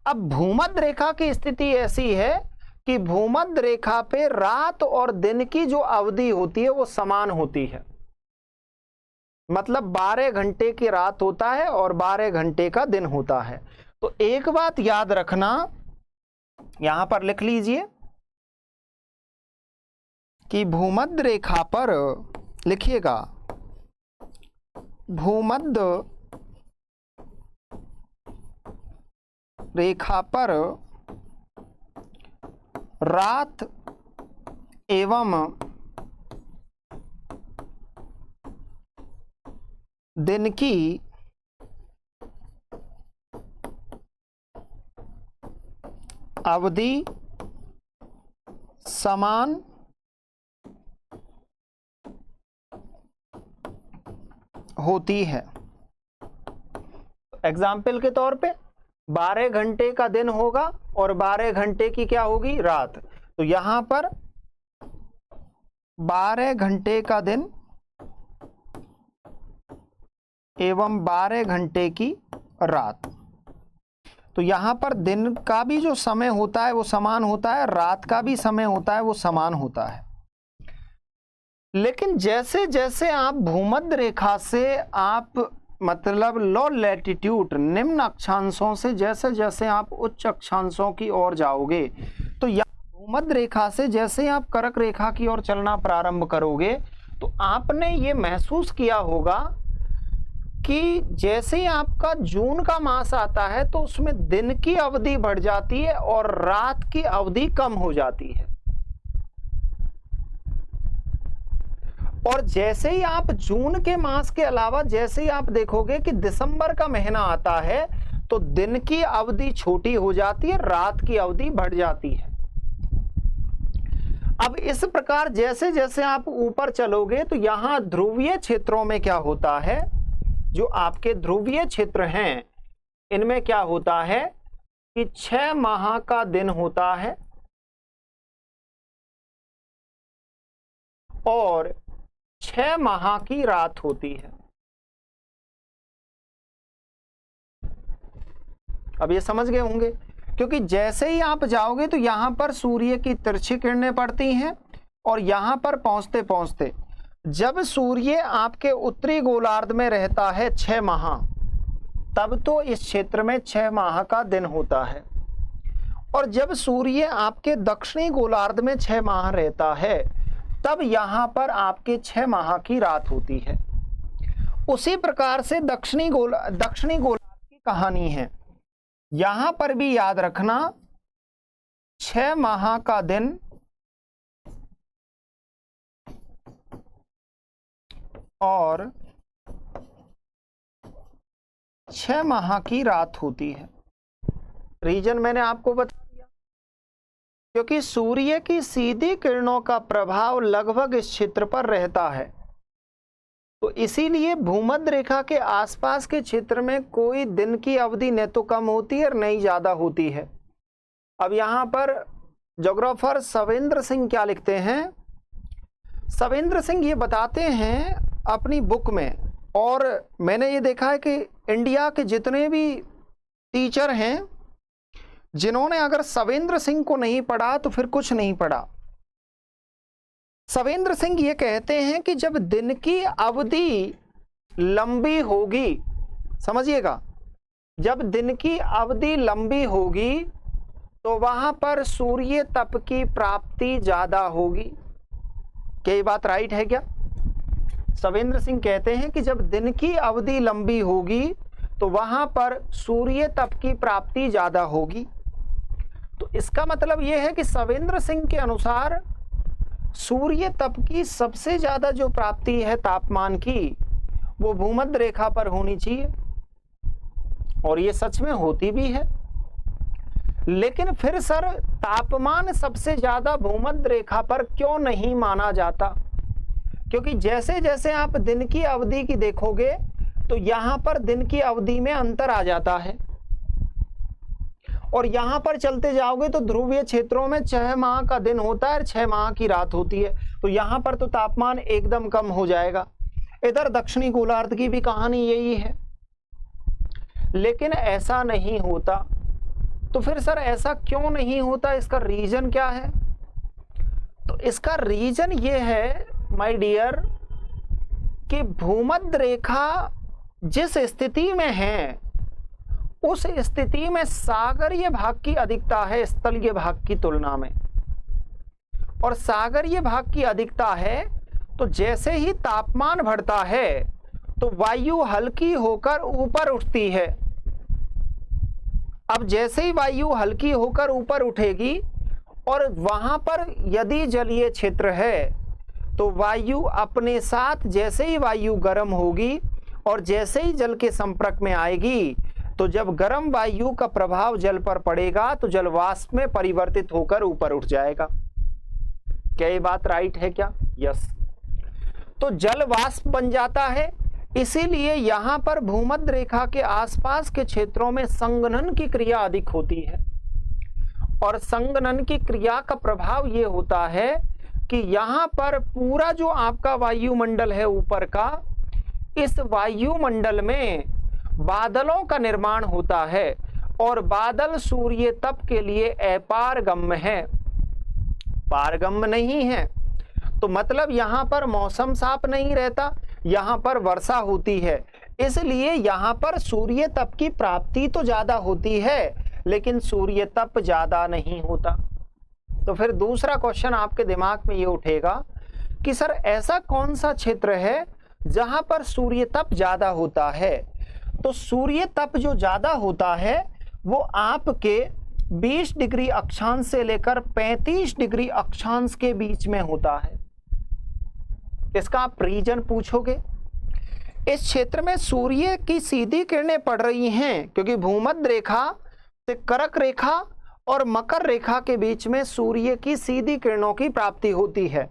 अब भूमध्य रेखा की स्थिति ऐसी है कि भूमध्य रेखा पे रात और दिन की जो अवधि होती है वो समान होती है। मतलब 12 घंटे की रात होता है और 12 घंटे का दिन होता है। तो एक बात याद रखना, यहां पर लिख लीजिए कि भूमध्य रेखा पर, लिखिएगा भूमध्य रेखा पर रात एवं दिन की अवधि समान होती है। एग्जाम्पल के तौर पे 12 घंटे का दिन होगा और 12 घंटे की क्या होगी, रात। तो यहां पर 12 घंटे का दिन एवं 12 घंटे की रात। तो यहां पर दिन का भी जो समय होता है वो समान होता है, रात का भी समय होता है वो समान होता है। लेकिन जैसे जैसे आप भूमध्य रेखा से आप मतलब लो लैटिट्यूड, निम्न अक्षांशों से जैसे जैसे आप उच्च अक्षांशों की ओर जाओगे तो भूमध्य रेखा से जैसे आप कर्क रेखा की ओर चलना प्रारंभ करोगे तो आपने ये महसूस किया होगा कि जैसे ही आपका जून का मास आता है तो उसमें दिन की अवधि बढ़ जाती है और रात की अवधि कम हो जाती है। और जैसे ही आप जून के मास के अलावा जैसे ही आप देखोगे कि दिसंबर का महीना आता है तो दिन की अवधि छोटी हो जाती है, रात की अवधि बढ़ जाती है। अब इस प्रकार जैसे जैसे आप ऊपर चलोगे तो यहां ध्रुवीय क्षेत्रों में क्या होता है, जो आपके ध्रुवीय क्षेत्र हैं इनमें क्या होता है कि 6 माह का दिन होता है और 6 माह की रात होती है। अब ये समझ गए होंगे, क्योंकि जैसे ही आप जाओगे तो यहां पर सूर्य की तिरछी किरणें पड़ती हैं और यहां पर पहुंचते पहुंचते जब सूर्य आपके उत्तरी गोलार्ध में रहता है 6 माह, तब तो इस क्षेत्र में 6 माह का दिन होता है। और जब सूर्य आपके दक्षिणी गोलार्ध में 6 माह रहता है तब यहां पर आपके 6 माह की रात होती है। उसी प्रकार से दक्षिणी गोलार्ध की कहानी है। यहां पर भी याद रखना 6 माह का दिन और 6 माह की रात होती है। रीजन मैंने आपको बता दिया, क्योंकि सूर्य की सीधी किरणों का प्रभाव लगभग इस क्षेत्र पर रहता है, तो इसीलिए भूमध्य रेखा के आसपास के क्षेत्र में कोई दिन की अवधि न तो कम होती है और न ही ज्यादा होती है। अब यहां पर ज्योग्राफर सवेंद्र सिंह क्या लिखते हैं, सवेंद्र सिंह ये बताते हैं अपनी बुक में, और मैंने ये देखा है कि इंडिया के जितने भी टीचर हैं जिन्होंने अगर सवेंद्र सिंह को नहीं पढ़ा तो फिर कुछ नहीं पढ़ा। सवेंद्र सिंह ये कहते हैं कि जब दिन की अवधि लंबी होगी, समझिएगा, जब दिन की अवधि लंबी होगी तो वहां पर सूर्य तप की प्राप्ति ज्यादा होगी। क्या ये बात राइट है क्या? सवेंद्र सिंह कहते हैं कि जब दिन की अवधि लंबी होगी तो वहां पर सूर्य तप की प्राप्ति ज्यादा होगी। तो इसका मतलब यह है कि सवेंद्र सिंह के अनुसार सूर्य तप की सबसे ज्यादा जो प्राप्ति है तापमान की, वो भूमध्य रेखा पर होनी चाहिए, और ये सच में होती भी है। लेकिन फिर सर तापमान सबसे ज्यादा भूमध्य रेखा पर क्यों नहीं माना जाता? क्योंकि जैसे जैसे आप दिन की अवधि की देखोगे तो यहां पर दिन की अवधि में अंतर आ जाता है, और यहां पर चलते जाओगे तो ध्रुवीय क्षेत्रों में 6 माह का दिन होता है और 6 माह की रात होती है, तो यहां पर तो तापमान एकदम कम हो जाएगा। इधर दक्षिणी गोलार्ध की भी कहानी यही है, लेकिन ऐसा नहीं होता। तो फिर सर ऐसा क्यों नहीं होता, इसका रीजन क्या है? तो इसका रीजन ये है माय डियर कि भूमध्य रेखा जिस स्थिति में है उस स्थिति में सागरीय भाग की अधिकता है स्थलीय भाग की तुलना में, और सागरीय भाग की अधिकता है तो जैसे ही तापमान बढ़ता है तो वायु हल्की होकर ऊपर उठती है। अब जैसे ही वायु हल्की होकर ऊपर उठेगी और वहां पर यदि जलीय क्षेत्र है तो वायु अपने साथ, जैसे ही वायु गर्म होगी और जैसे ही जल के संपर्क में आएगी तो जब गर्म वायु का प्रभाव जल पर पड़ेगा तो जल वाष्प में परिवर्तित होकर ऊपर उठ जाएगा। क्या ये बात राइट है क्या? यस। तो जल वाष्प बन जाता है, इसीलिए यहां पर भूमध्य रेखा के आसपास के क्षेत्रों में संघनन की क्रिया अधिक होती है, और संघनन की क्रिया का प्रभाव ये होता है कि यहां पर पूरा जो आपका वायुमंडल है ऊपर का, इस वायुमंडल में बादलों का निर्माण होता है, और बादल सूर्य तप के लिए अपारगम्य है, पारगम्य नहीं है। तो मतलब यहां पर मौसम साफ नहीं रहता, यहां पर वर्षा होती है, इसलिए यहां पर सूर्य तप की प्राप्ति तो ज्यादा होती है लेकिन सूर्य तप ज्यादा नहीं होता। तो फिर दूसरा क्वेश्चन आपके दिमाग में ये उठेगा कि सर ऐसा कौन सा क्षेत्र है जहां पर सूर्य तप ज्यादा होता है। तो सूर्य तप जो ज्यादा होता है वो आपके 20 डिग्री अक्षांश से लेकर 35 डिग्री अक्षांश के बीच में होता है। इसका आप रीजन पूछोगे। इस क्षेत्र में सूर्य की सीधी किरणें पड़ रही हैं क्योंकि भूमध्य रेखा से कर्क रेखा और मकर रेखा के बीच में सूर्य की सीधी किरणों की प्राप्ति होती है।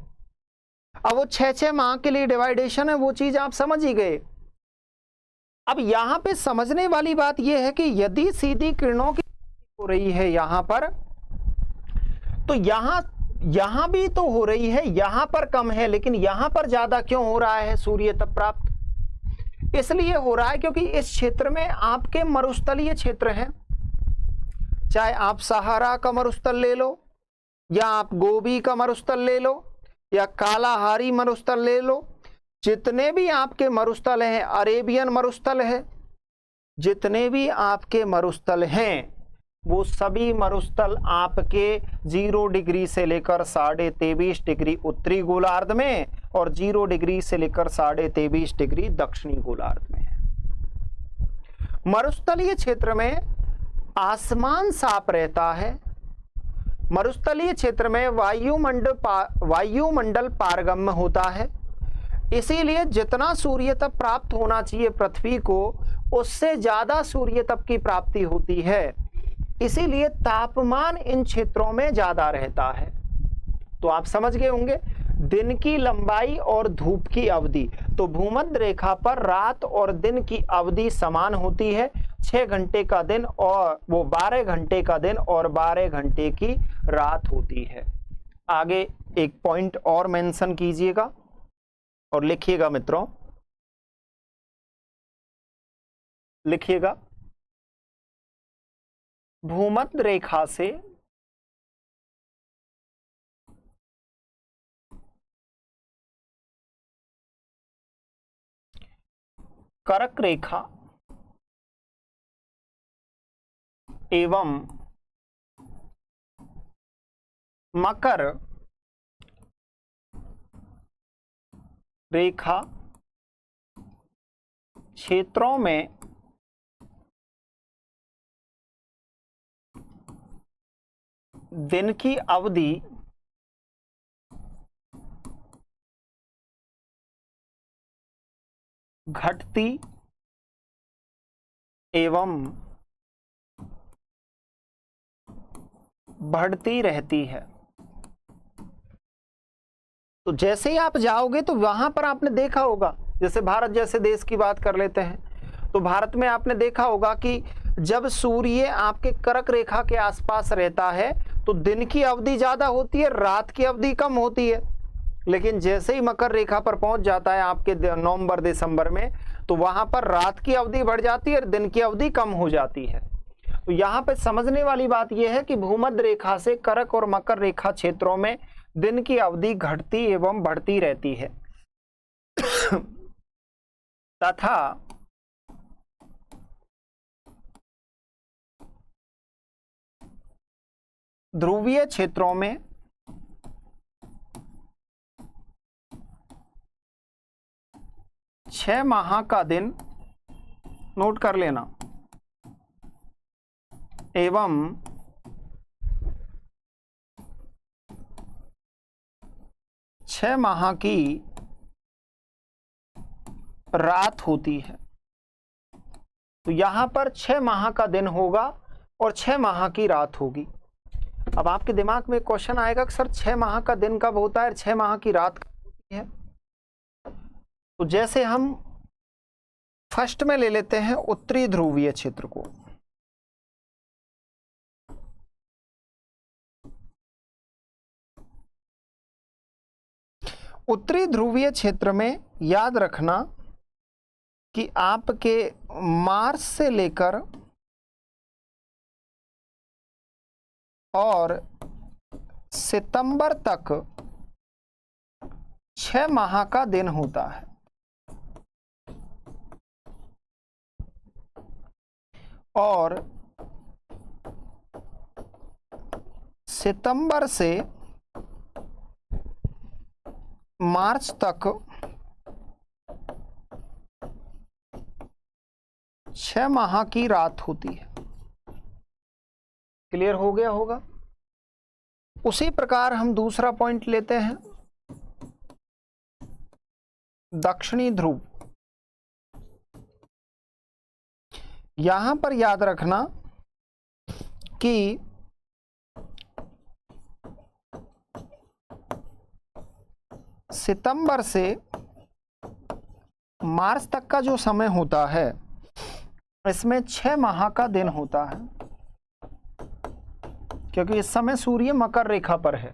अब वो 6-6 माह के लिए डिवाइडेशन है, वो चीज आप समझ ही गए। अब यहां पे समझने वाली बात यह है कि यदि सीधी किरणों की हो रही है यहां पर, तो यहां भी तो हो रही है, यहां पर कम है, लेकिन यहां पर ज्यादा क्यों हो रहा है सूर्य तप प्राप्त? इसलिए हो रहा है क्योंकि इस क्षेत्र में आपके मरुस्थलीय क्षेत्र हैं। चाहे आप सहारा का मरुस्थल ले लो, या आप गोबी का मरुस्थल ले लो, या कालाहारी मरुस्थल ले लो, जितने भी आपके मरुस्थल हैं, अरेबियन मरुस्थल है, जितने भी आपके मरुस्थल हैं वो सभी मरुस्थल आपके 0 डिग्री से लेकर 23.5 डिग्री उत्तरी गोलार्ध में और 0 डिग्री से लेकर 23.5 डिग्री दक्षिणी गोलार्ध में है। मरुस्थलीय क्षेत्र में आसमान साफ रहता है। मरुस्थलीय क्षेत्र में वायुमंडल पारगम्य होता है। इसीलिए जितना सूर्य तप प्राप्त होना चाहिए पृथ्वी को, उससे ज्यादा सूर्य तप की प्राप्ति होती है। इसीलिए तापमान इन क्षेत्रों में ज्यादा रहता है। तो आप समझ गए होंगे दिन की लंबाई और धूप की अवधि। तो भूमध्य रेखा पर रात और दिन की अवधि समान होती है। 6 घंटे का दिन और वो 12 घंटे का दिन और 12 घंटे की रात होती है। आगे एक पॉइंट और मेंशन कीजिएगा और लिखिएगा मित्रों, लिखिएगा भूमध्य रेखा से कर्क रेखा एवं मकर रेखा क्षेत्रों में दिन की अवधि घटती एवं बढ़ती रहती है। तो जैसे ही आप जाओगे तो वहां पर आपने देखा होगा, जैसे भारत जैसे देश की बात कर लेते हैं, तो भारत में आपने देखा होगा कि जब सूर्य आपके कर्क रेखा के आसपास रहता है तो दिन की अवधि ज्यादा होती है, रात की अवधि कम होती है। लेकिन जैसे ही मकर रेखा पर पहुंच जाता है आपके नवंबर दिसंबर में, तो वहां पर रात की अवधि बढ़ जाती है और दिन की अवधि कम हो जाती है। तो यहाँ पे समझने वाली बात यह है कि भूमध्य रेखा से कर्क और मकर रेखा क्षेत्रों में दिन की अवधि घटती एवं बढ़ती रहती है तथा ध्रुवीय क्षेत्रों में छह माह का दिन, नोट कर लेना, एवं 6 माह की रात होती है। तो यहां पर 6 माह का दिन होगा और 6 माह की रात होगी। अब आपके दिमाग में क्वेश्चन आएगा कि सर 6 माह का दिन कब होता है और 6 माह की रात कब होती है? तो जैसे हम फर्स्ट में ले लेते हैं उत्तरी ध्रुवीय क्षेत्र को। उत्तरी ध्रुवीय क्षेत्र में याद रखना कि आपके मार्च से लेकर और सितंबर तक 6 माह का दिन होता है। और सितंबर से मार्च तक 6 माह की रात होती है। क्लियर हो गया होगा। उसी प्रकार हम दूसरा पॉइंट लेते हैं, दक्षिणी ध्रुव। यहां पर याद रखना कि सितंबर से मार्च तक का जो समय होता है, इसमें 6 माह का दिन होता है, क्योंकि इस समय सूर्य मकर रेखा पर है।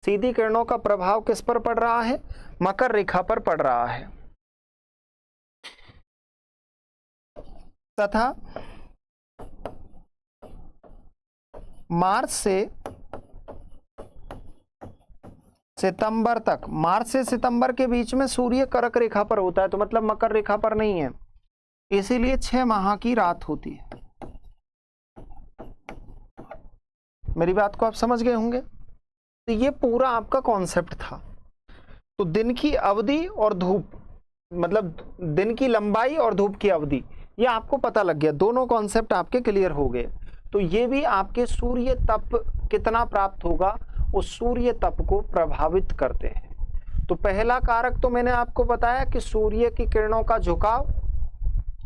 सीधी किरणों का प्रभाव किस पर पड़ रहा है? मकर रेखा पर पड़ रहा है। तथा मार्च से सितंबर तक, मार्च से सितंबर के बीच में सूर्य कर्क रेखा पर होता है, तो मतलब मकर रेखा पर नहीं है, इसीलिए 6 माह की रात होती है। मेरी बात को आप समझ गए होंगे। तो ये पूरा आपका कॉन्सेप्ट था। तो दिन की अवधि और धूप, मतलब दिन की लंबाई और धूप की अवधि, ये आपको पता लग गया। दोनों कॉन्सेप्ट आपके क्लियर हो गए। तो ये भी आपके सूर्य तप कितना प्राप्त होगा, उस सूर्य तप को प्रभावित करते हैं। तो पहला कारक तो मैंने आपको बताया कि सूर्य की किरणों का झुकाव।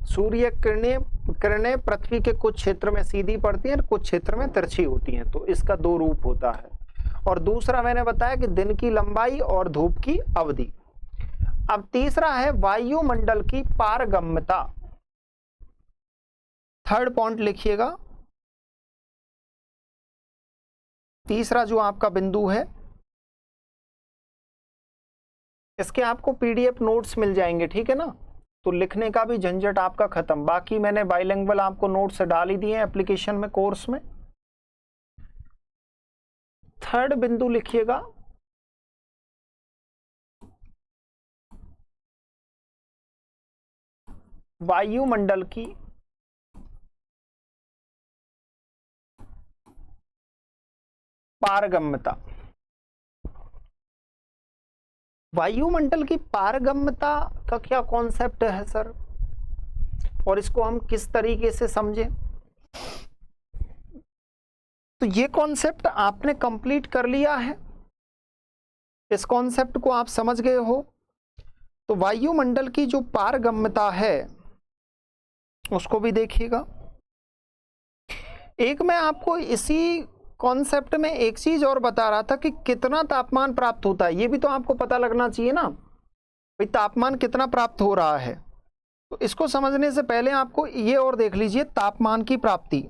सूर्य किरणें पृथ्वी के कुछ क्षेत्र में सीधी पड़ती हैं, कुछ क्षेत्र में तिरछी होती हैं, तो इसका 2 रूप होता है। और दूसरा मैंने बताया कि दिन की लंबाई और धूप की अवधि। अब तीसरा है वायुमंडल की पारगम्यता। थर्ड पॉइंट लिखिएगा। तीसरा जो आपका बिंदु है, इसके आपको पीडीएफ नोट्स मिल जाएंगे, ठीक है ना। तो लिखने का भी झंझट आपका खत्म। बाकी मैंने बाइलिंगुअल आपको नोट्स डाल ही दिए हैं एप्लीकेशन में, कोर्स में। थर्ड बिंदु लिखिएगा, वायुमंडल की पारगम्यता। वायुमंडल की पारगम्यता का क्या कॉन्सेप्ट है सर, और इसको हम किस तरीके से समझें? तो ये कॉन्सेप्ट आपने कंप्लीट कर लिया है, इस कॉन्सेप्ट को आप समझ गए हो। तो वायुमंडल की जो पारगम्यता है उसको भी देखिएगा। एक मैं आपको इसी कॉन्सेप्ट में एक चीज और बता रहा था कि कितना तापमान प्राप्त होता है, ये भी तो आपको पता लगना चाहिए ना, भाई तापमान कितना प्राप्त हो रहा है। तो इसको समझने से पहले आपको ये और देख लीजिए, तापमान की प्राप्ति।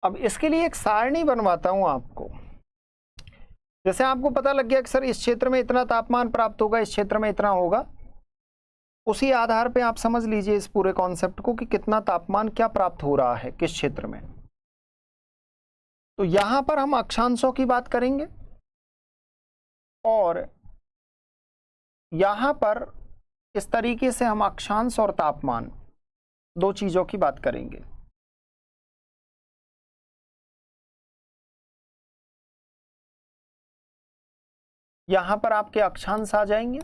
अब इसके लिए एक सारणी बनवाता हूं आपको। जैसे आपको पता लग गया कि सर इस क्षेत्र में इतना तापमान प्राप्त होगा, इस क्षेत्र में इतना होगा, उसी आधार पे आप समझ लीजिए इस पूरे कॉन्सेप्ट को कि कितना तापमान क्या प्राप्त हो रहा है किस क्षेत्र में। तो यहां पर हम अक्षांशों की बात करेंगे और यहां पर इस तरीके से हम अक्षांश और तापमान, 2 चीजों की बात करेंगे। यहां पर आपके अक्षांश आ जाएंगे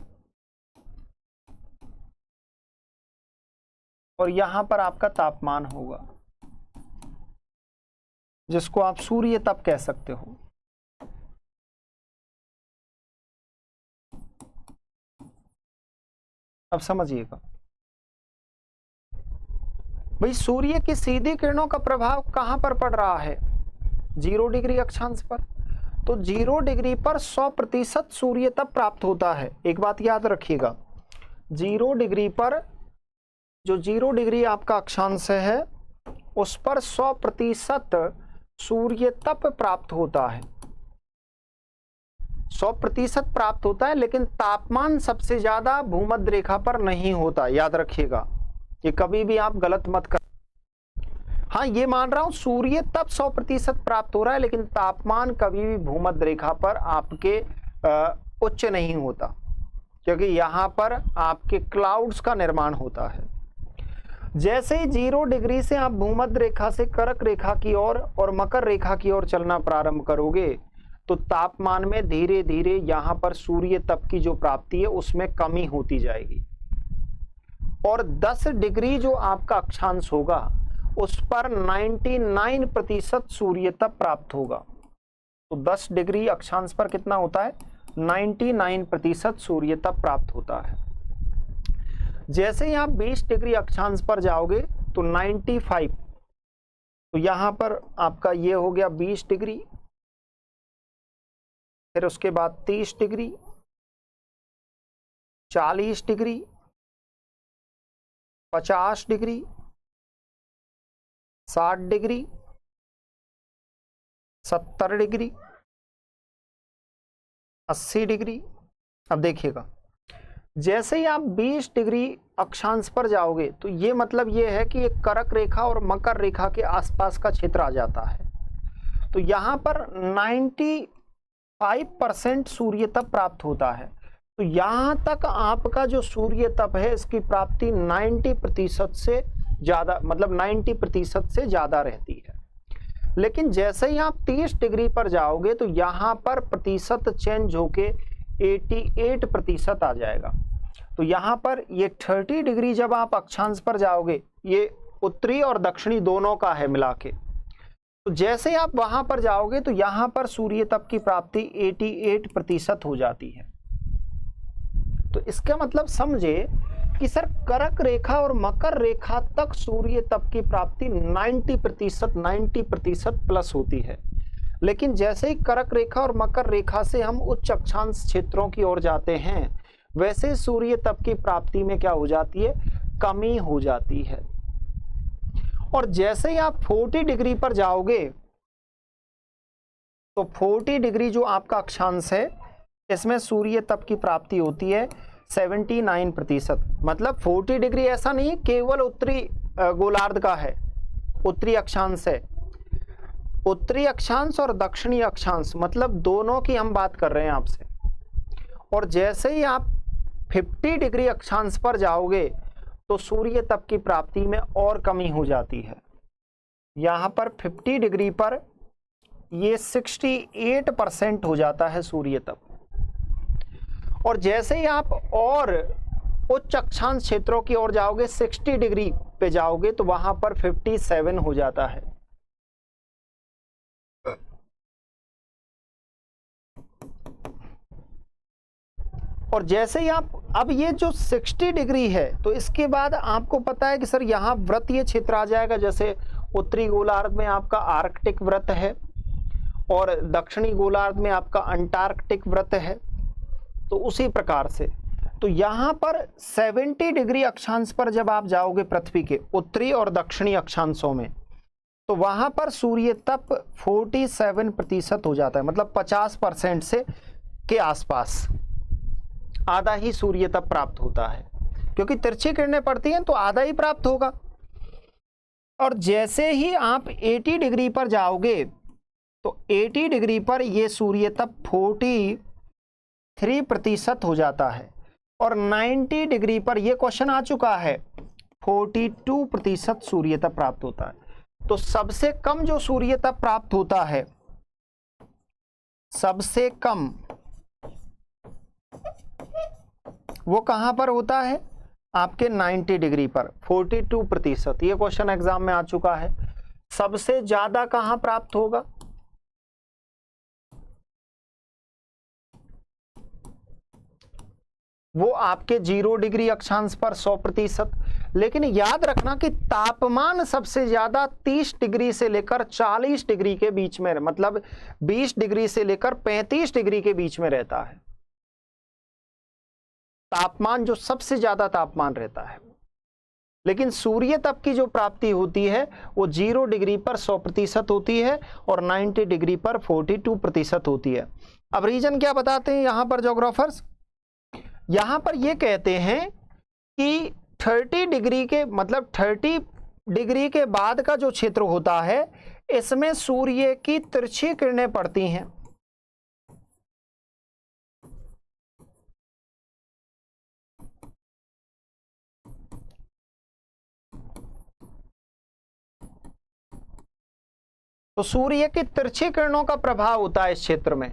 और यहां पर आपका तापमान होगा, जिसको आप सूर्य तप कह सकते हो। अब समझिएगा भाई, सूर्य की सीधी किरणों का प्रभाव कहां पर पड़ रहा है? 0 डिग्री अक्षांश पर। तो 0 डिग्री पर 100% सूर्य तप प्राप्त होता है। एक बात याद रखिएगा, 0 डिग्री पर जो 0 डिग्री आपका अक्षांश है उस पर 100% सूर्य तप प्राप्त होता है। 100% प्राप्त होता है, लेकिन तापमान सबसे ज्यादा भूमध्य रेखा पर नहीं होता, याद रखिएगा, ये कभी भी आप गलत मत कर। हाँ, ये मान रहा हूं सूर्य तप 100% प्राप्त हो रहा है, लेकिन तापमान कभी भी भूमध्य रेखा पर आपके उच्च नहीं होता, क्योंकि यहां पर आपके क्लाउड्स का निर्माण होता है। जैसे ही 0 डिग्री से आप भूमध्य रेखा से कर्क रेखा की ओर और मकर रेखा की ओर चलना प्रारंभ करोगे तो तापमान में धीरे धीरे यहां पर सूर्य तप की जो प्राप्ति है उसमें कमी होती जाएगी, और 10 डिग्री जो आपका अक्षांश होगा उस पर 99% सूर्य तप प्राप्त होगा। तो 10 डिग्री अक्षांश पर कितना होता है? 99% सूर्य तप प्राप्त होता है। जैसे ही आप 20 डिग्री अक्षांश पर जाओगे तो 95, तो यहां पर आपका ये हो गया 20 डिग्री, फिर उसके बाद 30 degree, 40 degree, 50 degree, 60 degree, 70 degree, 80 degree. अब देखिएगा, जैसे ही आप 20 डिग्री अक्षांश पर जाओगे तो ये मतलब ये है कि एक कर्क रेखा और मकर रेखा के आसपास का क्षेत्र आ जाता है। तो यहां पर 95% सूर्य तप प्राप्त होता है। तो यहां तक आपका जो सूर्य तप है इसकी प्राप्ति 90% से ज्यादा, मतलब 90% से ज्यादा रहती है। लेकिन जैसे ही आप 30 डिग्री पर जाओगे तो यहां पर प्रतिशत चेंज होके 88% आ जाएगा। तो यहां पर ये 30 डिग्री जब आप अक्षांश पर जाओगे, ये उत्तरी और दक्षिणी दोनों का है मिला के, तो जैसे आप वहां पर जाओगे तो यहां पर सूर्य तप की प्राप्ति 88% हो जाती है। तो इसका मतलब समझे कि सर कर्क रेखा और मकर रेखा तक सूर्य तप की प्राप्ति 90% प्लस होती है। लेकिन जैसे ही कर्क रेखा और मकर रेखा से हम उच्च अक्षांश क्षेत्रों की ओर जाते हैं, वैसे सूर्य तप की प्राप्ति में क्या हो जाती है? कमी हो जाती है। और जैसे ही आप 40 डिग्री पर जाओगे तो 40 डिग्री जो आपका अक्षांश है इसमें सूर्य तप की प्राप्ति होती है 79%। मतलब 40 डिग्री ऐसा नहीं केवल उत्तरी गोलार्ध का है, उत्तरी अक्षांश है। उत्तरी अक्षांश और दक्षिणी अक्षांश मतलब दोनों की हम बात कर रहे हैं आपसे। और जैसे ही आप 50 डिग्री अक्षांश पर जाओगे तो सूर्य तप की प्राप्ति में और कमी हो जाती है। यहां पर 50 डिग्री पर ये 68% हो जाता है सूर्य तप। और जैसे ही आप और उच्च अक्षांश क्षेत्रों की ओर जाओगे, 60 डिग्री पे जाओगे तो वहां पर 57 हो जाता है। और जैसे ही आप, अब ये जो 60 डिग्री है तो इसके बाद आपको पता है कि सर यहाँ व्रत ये क्षेत्र आ जाएगा। जैसे उत्तरी गोलार्ध में आपका आर्कटिक व्रत है और दक्षिणी गोलार्ध में आपका अंटार्कटिक व्रत है, तो उसी प्रकार से तो यहाँ पर 70 डिग्री अक्षांश पर जब आप जाओगे पृथ्वी के उत्तरी और दक्षिणी अक्षांशों में, तो वहां पर सूर्य तप 47% हो जाता है। मतलब 50% से के आसपास आधा ही सूर्य तप प्राप्त होता है, क्योंकि तिरछी किरणें पड़ती हैं तो आधा ही प्राप्त होगा। और जैसे ही आप 80 डिग्री पर जाओगे तो 80 डिग्री पर यह सूर्य तप 43% हो जाता है। और 90 डिग्री पर यह क्वेश्चन आ चुका है, 42% सूर्य तप प्राप्त होता है। तो सबसे कम जो सूर्य तप प्राप्त होता है, सबसे कम वो कहां पर होता है? आपके 90 डिग्री पर 42%। ये क्वेश्चन एग्जाम में आ चुका है। सबसे ज्यादा कहां प्राप्त होगा? वो आपके 0 डिग्री अक्षांश पर 100%। लेकिन याद रखना कि तापमान सबसे ज्यादा 30 डिग्री से लेकर 40 डिग्री के बीच में, मतलब 20 डिग्री से लेकर 35 डिग्री के बीच में रहता है। तापमान जो सबसे ज्यादा तापमान रहता है। लेकिन सूर्य तप की जो प्राप्ति होती है वो 0 डिग्री पर 100% होती है और 90 डिग्री पर 42% होती है। अब रीजन क्या बताते हैं यहां पर ज्योग्राफर्स? यहां पर ये कहते हैं कि 30 डिग्री के, मतलब 30 डिग्री के बाद का जो क्षेत्र होता है इसमें सूर्य की तिरछी किरणें पड़ती हैं। तो सूर्य की तिरछी किरणों का प्रभाव होता है इस क्षेत्र में।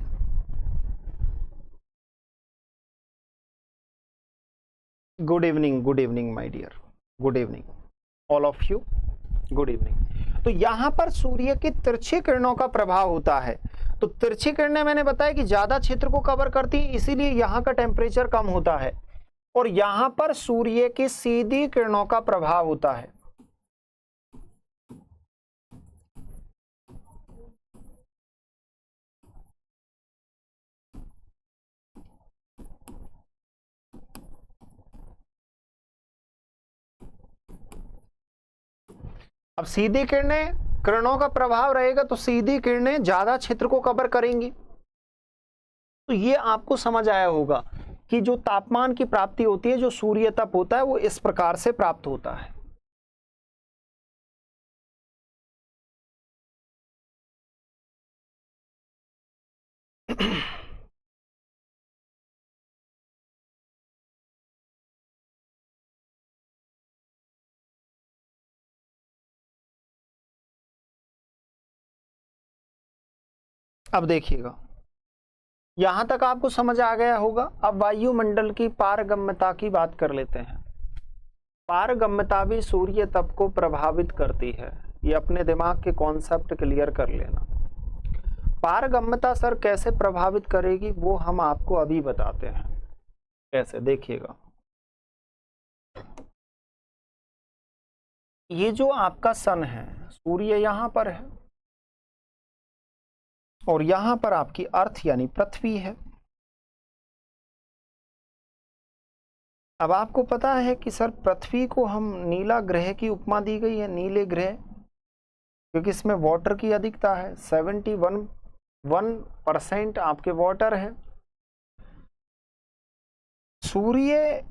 Good evening my dear, good evening all of you, good evening. तो यहां पर सूर्य की तिरछी किरणों का प्रभाव होता है। तो तिरछी किरणें मैंने बताया कि ज्यादा क्षेत्र को कवर करती है, इसीलिए यहां का टेम्परेचर कम होता है। और यहां पर सूर्य की सीधी किरणों का प्रभाव होता है। अब सीधी किरणों का प्रभाव रहेगा तो सीधी किरणें ज्यादा क्षेत्र को कवर करेंगी। तो ये आपको समझ आया होगा कि जो तापमान की प्राप्ति होती है, जो सूर्य तप होता है, वो इस प्रकार से प्राप्त होता है। अब देखिएगा, यहां तक आपको समझ आ गया होगा। अब वायुमंडल की पारगम्यता की बात कर लेते हैं। पारगम्यता भी सूर्य तप को प्रभावित करती है। ये अपने दिमाग के कॉन्सेप्ट क्लियर कर लेना। पारगम्यता सर कैसे प्रभावित करेगी वो हम आपको अभी बताते हैं। कैसे, देखिएगा। ये जो आपका सन है, सूर्य यहां पर है और यहां पर आपकी अर्थ यानी पृथ्वी है। अब आपको पता है कि सर पृथ्वी को हम नीला ग्रह की उपमा दी गई है, नीले ग्रह, क्योंकि इसमें वाटर की अधिकता है। 71% आपके वाटर है। सूर्य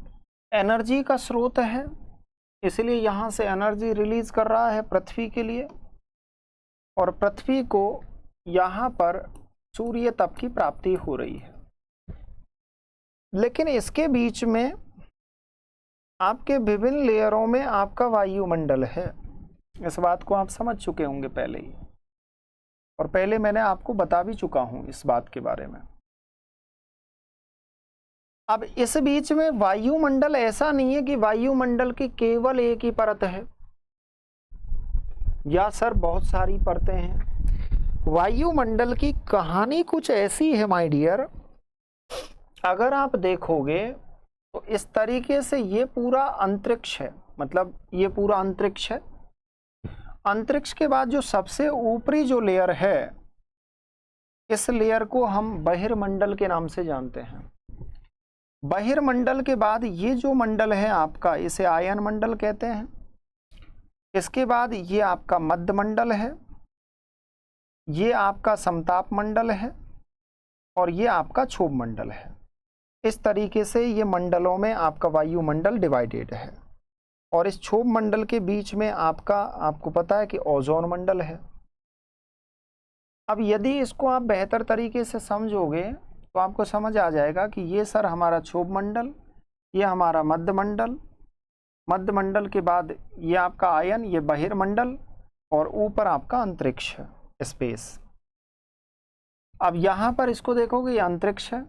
एनर्जी का स्रोत है, इसलिए यहां से एनर्जी रिलीज कर रहा है पृथ्वी के लिए, और पृथ्वी को यहां पर सूर्य तप की प्राप्ति हो रही है। लेकिन इसके बीच में आपके विभिन्न लेयरों में आपका वायुमंडल है। इस बात को आप समझ चुके होंगे पहले ही, और पहले मैंने आपको बता भी चुका हूं इस बात के बारे में। अब इस बीच में वायुमंडल ऐसा नहीं है कि वायुमंडल की केवल एक ही परत है, या सर बहुत सारी परतें हैं। वायुमंडल की कहानी कुछ ऐसी है माय डियर, अगर आप देखोगे तो इस तरीके से ये पूरा अंतरिक्ष है, मतलब ये पूरा अंतरिक्ष है। अंतरिक्ष के बाद जो सबसे ऊपरी जो लेयर है, इस लेयर को हम बहिर्मंडल के नाम से जानते हैं। बहिर्मंडल के बाद ये जो मंडल है आपका, इसे आयन मंडल कहते हैं। इसके बाद ये आपका मध्य मंडल है, ये आपका समताप मंडल है, और ये आपका क्षोभ मंडल है। इस तरीके से ये मंडलों में आपका वायुमंडल डिवाइडेड है। और इस क्षोभ मंडल के बीच में आपको पता है कि ओजोन मंडल है। अब यदि इसको आप बेहतर तरीके से समझोगे तो आपको समझ आ जाएगा कि ये सर हमारा क्षोभ मंडल, ये हमारा मध्य मंडल, मध्य मंडल के बाद ये आपका आयन, ये बहिर्मंडल, और ऊपर आपका अंतरिक्ष है, स्पेस। अब यहाँ पर इसको देखोगे, ये अंतरिक्ष है,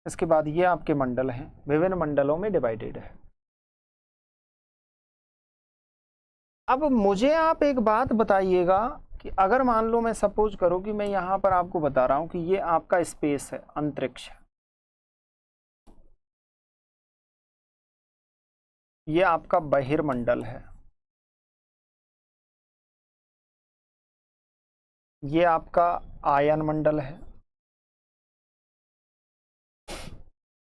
इसके बाद ये आपके मंडल हैं, विभिन्न मंडलों में डिवाइडेड है। अब मुझे आप एक बात बताइएगा कि अगर मान लो मैं सपोज करूं कि मैं यहां पर आपको बता रहा हूं कि ये आपका स्पेस है, अंतरिक्ष है, ये आपका बहिर्मंडल है, ये आपका आयन मंडल है,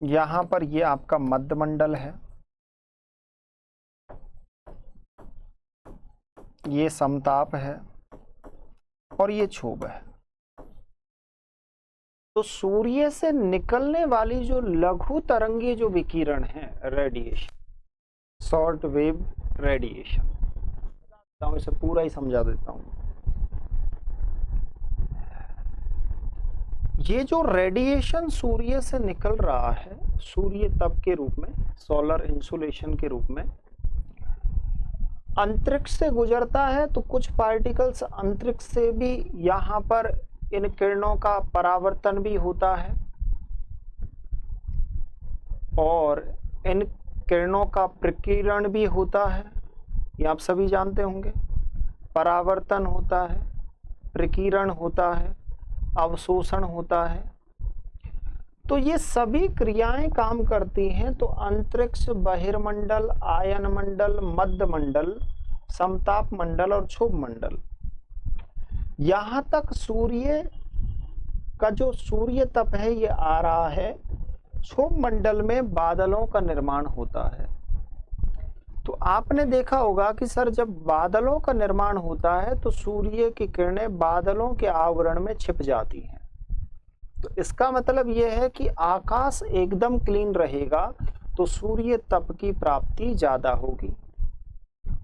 यहां पर ये आपका मध्य मंडल है, ये समताप है, और ये क्षोभ है। तो सूर्य से निकलने वाली जो लघु तरंगीय जो विकिरण है, रेडिएशन, शॉर्ट वेव रेडिएशन, इसे पूरा ही समझा देता हूँ। ये जो रेडिएशन सूर्य से निकल रहा है सूर्य तप के रूप में, सोलर इंसुलेशन के रूप में, अंतरिक्ष से गुजरता है तो कुछ पार्टिकल्स अंतरिक्ष से भी यहाँ पर इन किरणों का परावर्तन भी होता है और इन किरणों का प्रकीर्णन भी होता है। ये आप सभी जानते होंगे, परावर्तन होता है, प्रकीर्णन होता है, अवशोषण होता है। तो ये सभी क्रियाएं काम करती हैं तो अंतरिक्ष, बहिर्मंडल, आयन मंडल, मध्य मंडल, समताप मंडल और क्षोभ मंडल, यहां तक सूर्य का जो सूर्य तप है ये आ रहा है। क्षोभ मंडल में बादलों का निर्माण होता है। तो आपने देखा होगा कि सर जब बादलों का निर्माण होता है तो सूर्य की किरणें बादलों के आवरण में छिप जाती हैं। तो इसका मतलब यह है कि आकाश एकदम क्लीन रहेगा तो सूर्य तप की प्राप्ति ज्यादा होगी,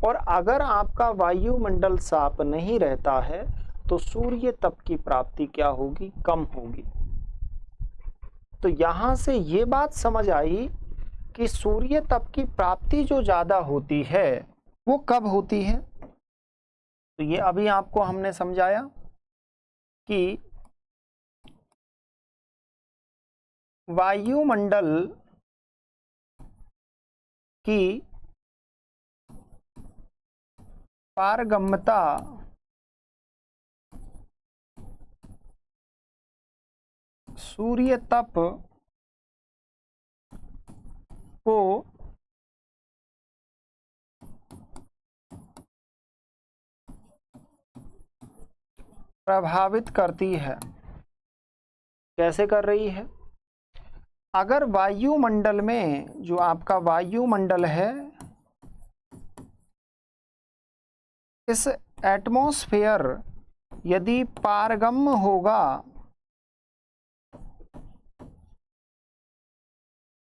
और अगर आपका वायुमंडल साफ नहीं रहता है तो सूर्य तप की प्राप्ति क्या होगी, कम होगी। तो यहां से ये बात समझ आई कि सूर्य तप की प्राप्ति जो ज्यादा होती है वो कब होती है। तो ये अभी आपको हमने समझाया कि वायुमंडल की पारगम्यता सूर्य तप को प्रभावित करती है। कैसे कर रही है? अगर वायुमंडल में जो आपका वायुमंडल है, इस एटमॉस्फेयर यदि पारगम्य होगा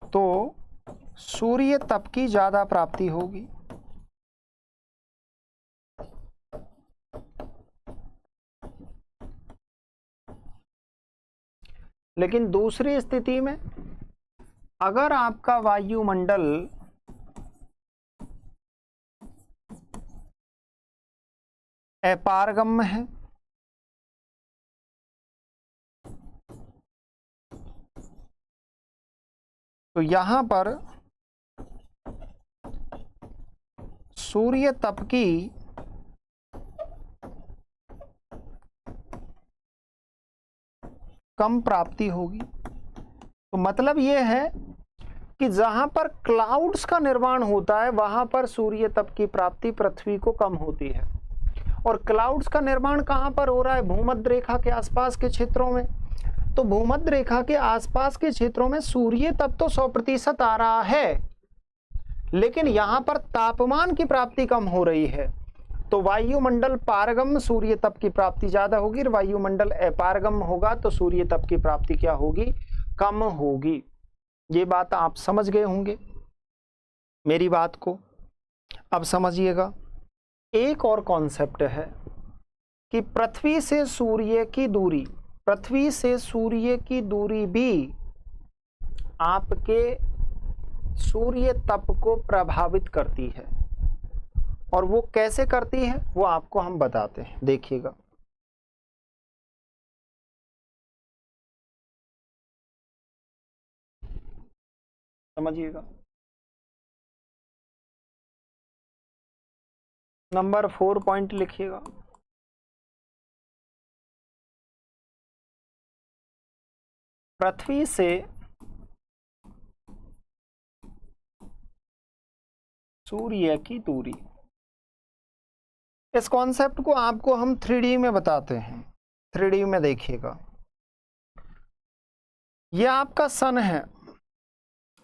तो सूर्य तप की ज्यादा प्राप्ति होगी। लेकिन दूसरी स्थिति में अगर आपका वायुमंडल अपारगम्य है, तो यहां पर सूर्य तप की कम प्राप्ति होगी। तो मतलब यह है कि जहां पर क्लाउड्स का निर्माण होता है वहां पर सूर्य तप की प्राप्ति पृथ्वी को कम होती है। और क्लाउड्स का निर्माण कहां पर हो रहा है? भूमध्य रेखा के आसपास के क्षेत्रों में। तो भूमध्य रेखा के आसपास के क्षेत्रों में सूर्य तप तो 100% आ रहा है, लेकिन यहां पर तापमान की प्राप्ति कम हो रही है। तो वायुमंडल पारगम्य सूर्य तप की प्राप्ति ज्यादा होगी, और वायुमंडल अपारगम्य होगा तो सूर्य तप की प्राप्ति क्या होगी? कम होगी। ये बात आप समझ गए होंगे मेरी बात को। अब समझिएगा, एक और कॉन्सेप्ट है कि पृथ्वी से सूर्य की दूरी, पृथ्वी से सूर्य की दूरी भी आपके सूर्य तप को प्रभावित करती है। और वो कैसे करती है वो आपको हम बताते हैं, देखिएगा। समझिएगा। नंबर 4 पॉइंट लिखिएगा। पृथ्वी से सूर्य की दूरी, इस कॉन्सेप्ट को आपको हम 3D में बताते हैं। 3D में देखिएगा, यह आपका सन है।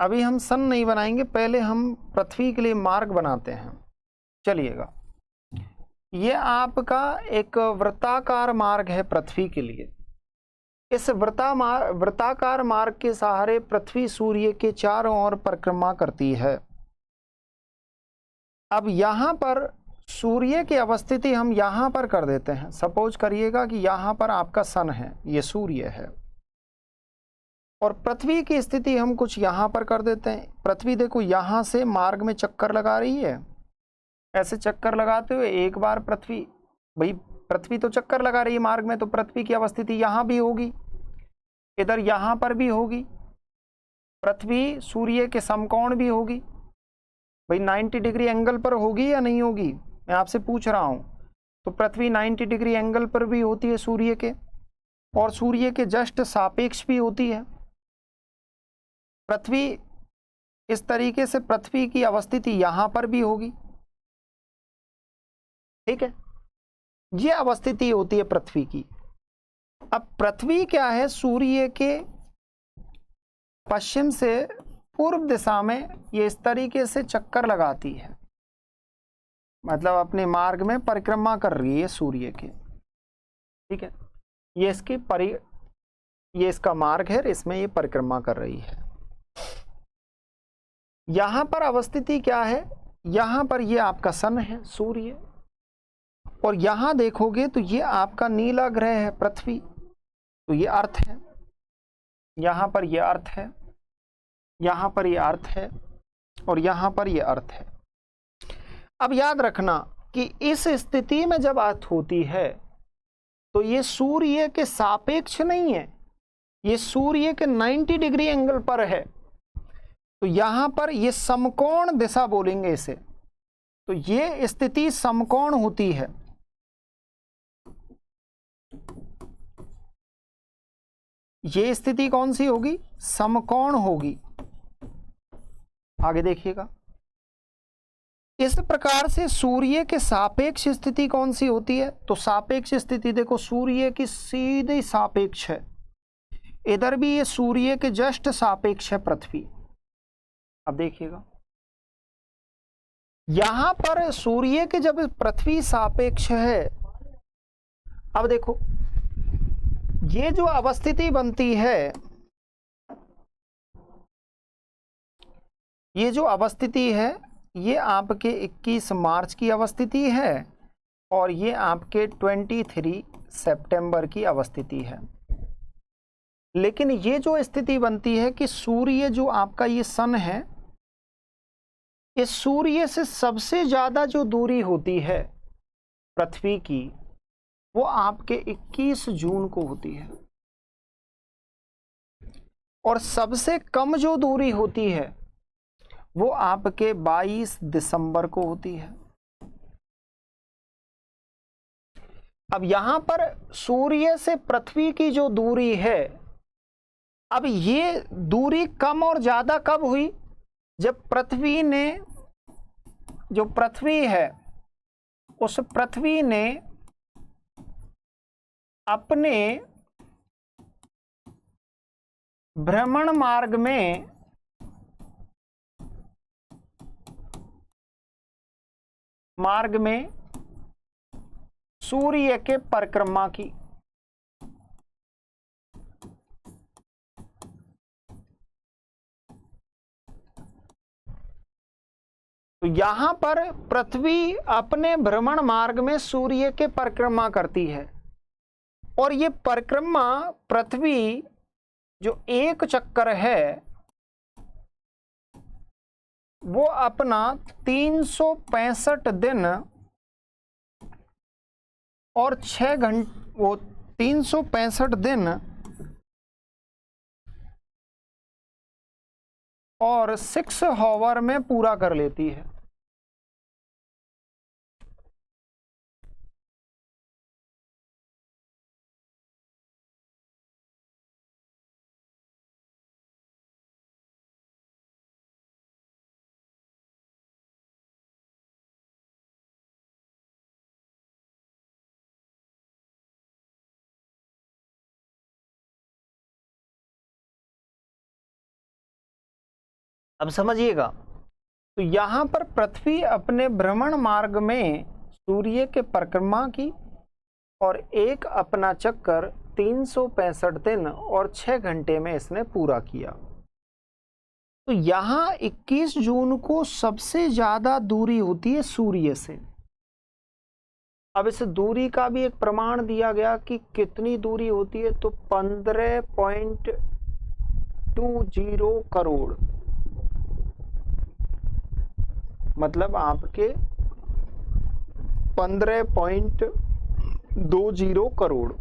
अभी हम सन नहीं बनाएंगे, पहले हम पृथ्वी के लिए मार्ग बनाते हैं। चलिएगा, यह आपका एक वृत्ताकार मार्ग है पृथ्वी के लिए। इस वृत्ताकार मार्ग के सहारे पृथ्वी सूर्य के चारों ओर परिक्रमा करती है। अब यहां पर सूर्य की अवस्थिति हम यहां पर कर देते हैं। सपोज करिएगा कि यहां पर आपका सन है, ये सूर्य है, और पृथ्वी की स्थिति हम कुछ यहां पर कर देते हैं। पृथ्वी देखो यहां से मार्ग में चक्कर लगा रही है, ऐसे चक्कर लगाते हुए एक बार पृथ्वी, भाई पृथ्वी तो चक्कर लगा रही है मार्ग में, तो पृथ्वी की अवस्थिति यहां भी होगी, इधर यहां पर भी होगी। पृथ्वी सूर्य के समकोण भी होगी, भाई 90 डिग्री एंगल पर होगी या नहीं होगी, मैं आपसे पूछ रहा हूं। तो पृथ्वी 90 डिग्री एंगल पर भी होती है सूर्य के, और सूर्य के जस्ट सापेक्ष भी होती है। पृथ्वी इस तरीके से, पृथ्वी की अवस्थिति यहां पर भी होगी, ठीक है, ये अवस्थिति होती है पृथ्वी की। अब पृथ्वी क्या है, सूर्य के पश्चिम से पूर्व दिशा में ये इस तरीके से चक्कर लगाती है, मतलब अपने मार्ग में परिक्रमा कर रही है सूर्य के, ठीक है। ये इसका मार्ग है, इसमें ये परिक्रमा कर रही है। यहां पर अवस्थिति क्या है, यहां पर ये आपका सन है सूर्य, और यहां देखोगे तो ये आपका नीला ग्रह है पृथ्वी, तो ये अर्थ है। यहां पर ये अर्थ है, यहां पर ये अर्थ है, और यहां पर ये अर्थ है। अब याद रखना कि इस स्थिति में जब अर्थ होती है तो ये सूर्य के सापेक्ष नहीं है, ये सूर्य के 90 डिग्री एंगल पर है, तो यहां पर ये समकोण दिशा बोलेंगे इसे, तो ये स्थिति समकोण होती है। ये स्थिति कौन सी होगी, समकोण होगी। आगे देखिएगा, इस प्रकार से सूर्य के सापेक्ष स्थिति कौन सी होती है, तो सापेक्ष स्थिति देखो सूर्य की सीधी सापेक्ष है, इधर भी ये सूर्य के जस्ट सापेक्ष है पृथ्वी। अब देखिएगा यहां पर सूर्य के जब पृथ्वी सापेक्ष है, अब देखो ये जो अवस्थिति बनती है, ये जो अवस्थिति है ये आपके 21 मार्च की अवस्थिति है, और ये आपके 23 सितंबर की अवस्थिति है। लेकिन ये जो स्थिति बनती है कि सूर्य जो आपका ये सन है, इस सूर्य से सबसे ज्यादा जो दूरी होती है पृथ्वी की, वो आपके 21 जून को होती है, और सबसे कम जो दूरी होती है वो आपके 22 दिसंबर को होती है। अब यहां पर सूर्य से पृथ्वी की जो दूरी है, अब ये दूरी कम और ज्यादा कब हुई, जब पृथ्वी ने, जो पृथ्वी है उस पृथ्वी ने अपने भ्रमण मार्ग में सूर्य के परिक्रमा की। तो यहां पर पृथ्वी अपने भ्रमण मार्ग में सूर्य के परिक्रमा करती है, और ये परिक्रमा पृथ्वी जो एक चक्कर है वो अपना 365 दिन और 6 घंटे, वो 365 दिन और 6 हॉवर में पूरा कर लेती है। अब समझिएगा, तो यहां पर पृथ्वी अपने भ्रमण मार्ग में सूर्य के परिक्रमा की, और एक अपना चक्कर 365 दिन और 6 घंटे में इसने पूरा किया। तो यहां 21 जून को सबसे ज्यादा दूरी होती है सूर्य से, अब इस दूरी का भी एक प्रमाण दिया गया कि कितनी दूरी होती है, तो 15.20 करोड़, मतलब आपके 15.20 करोड़।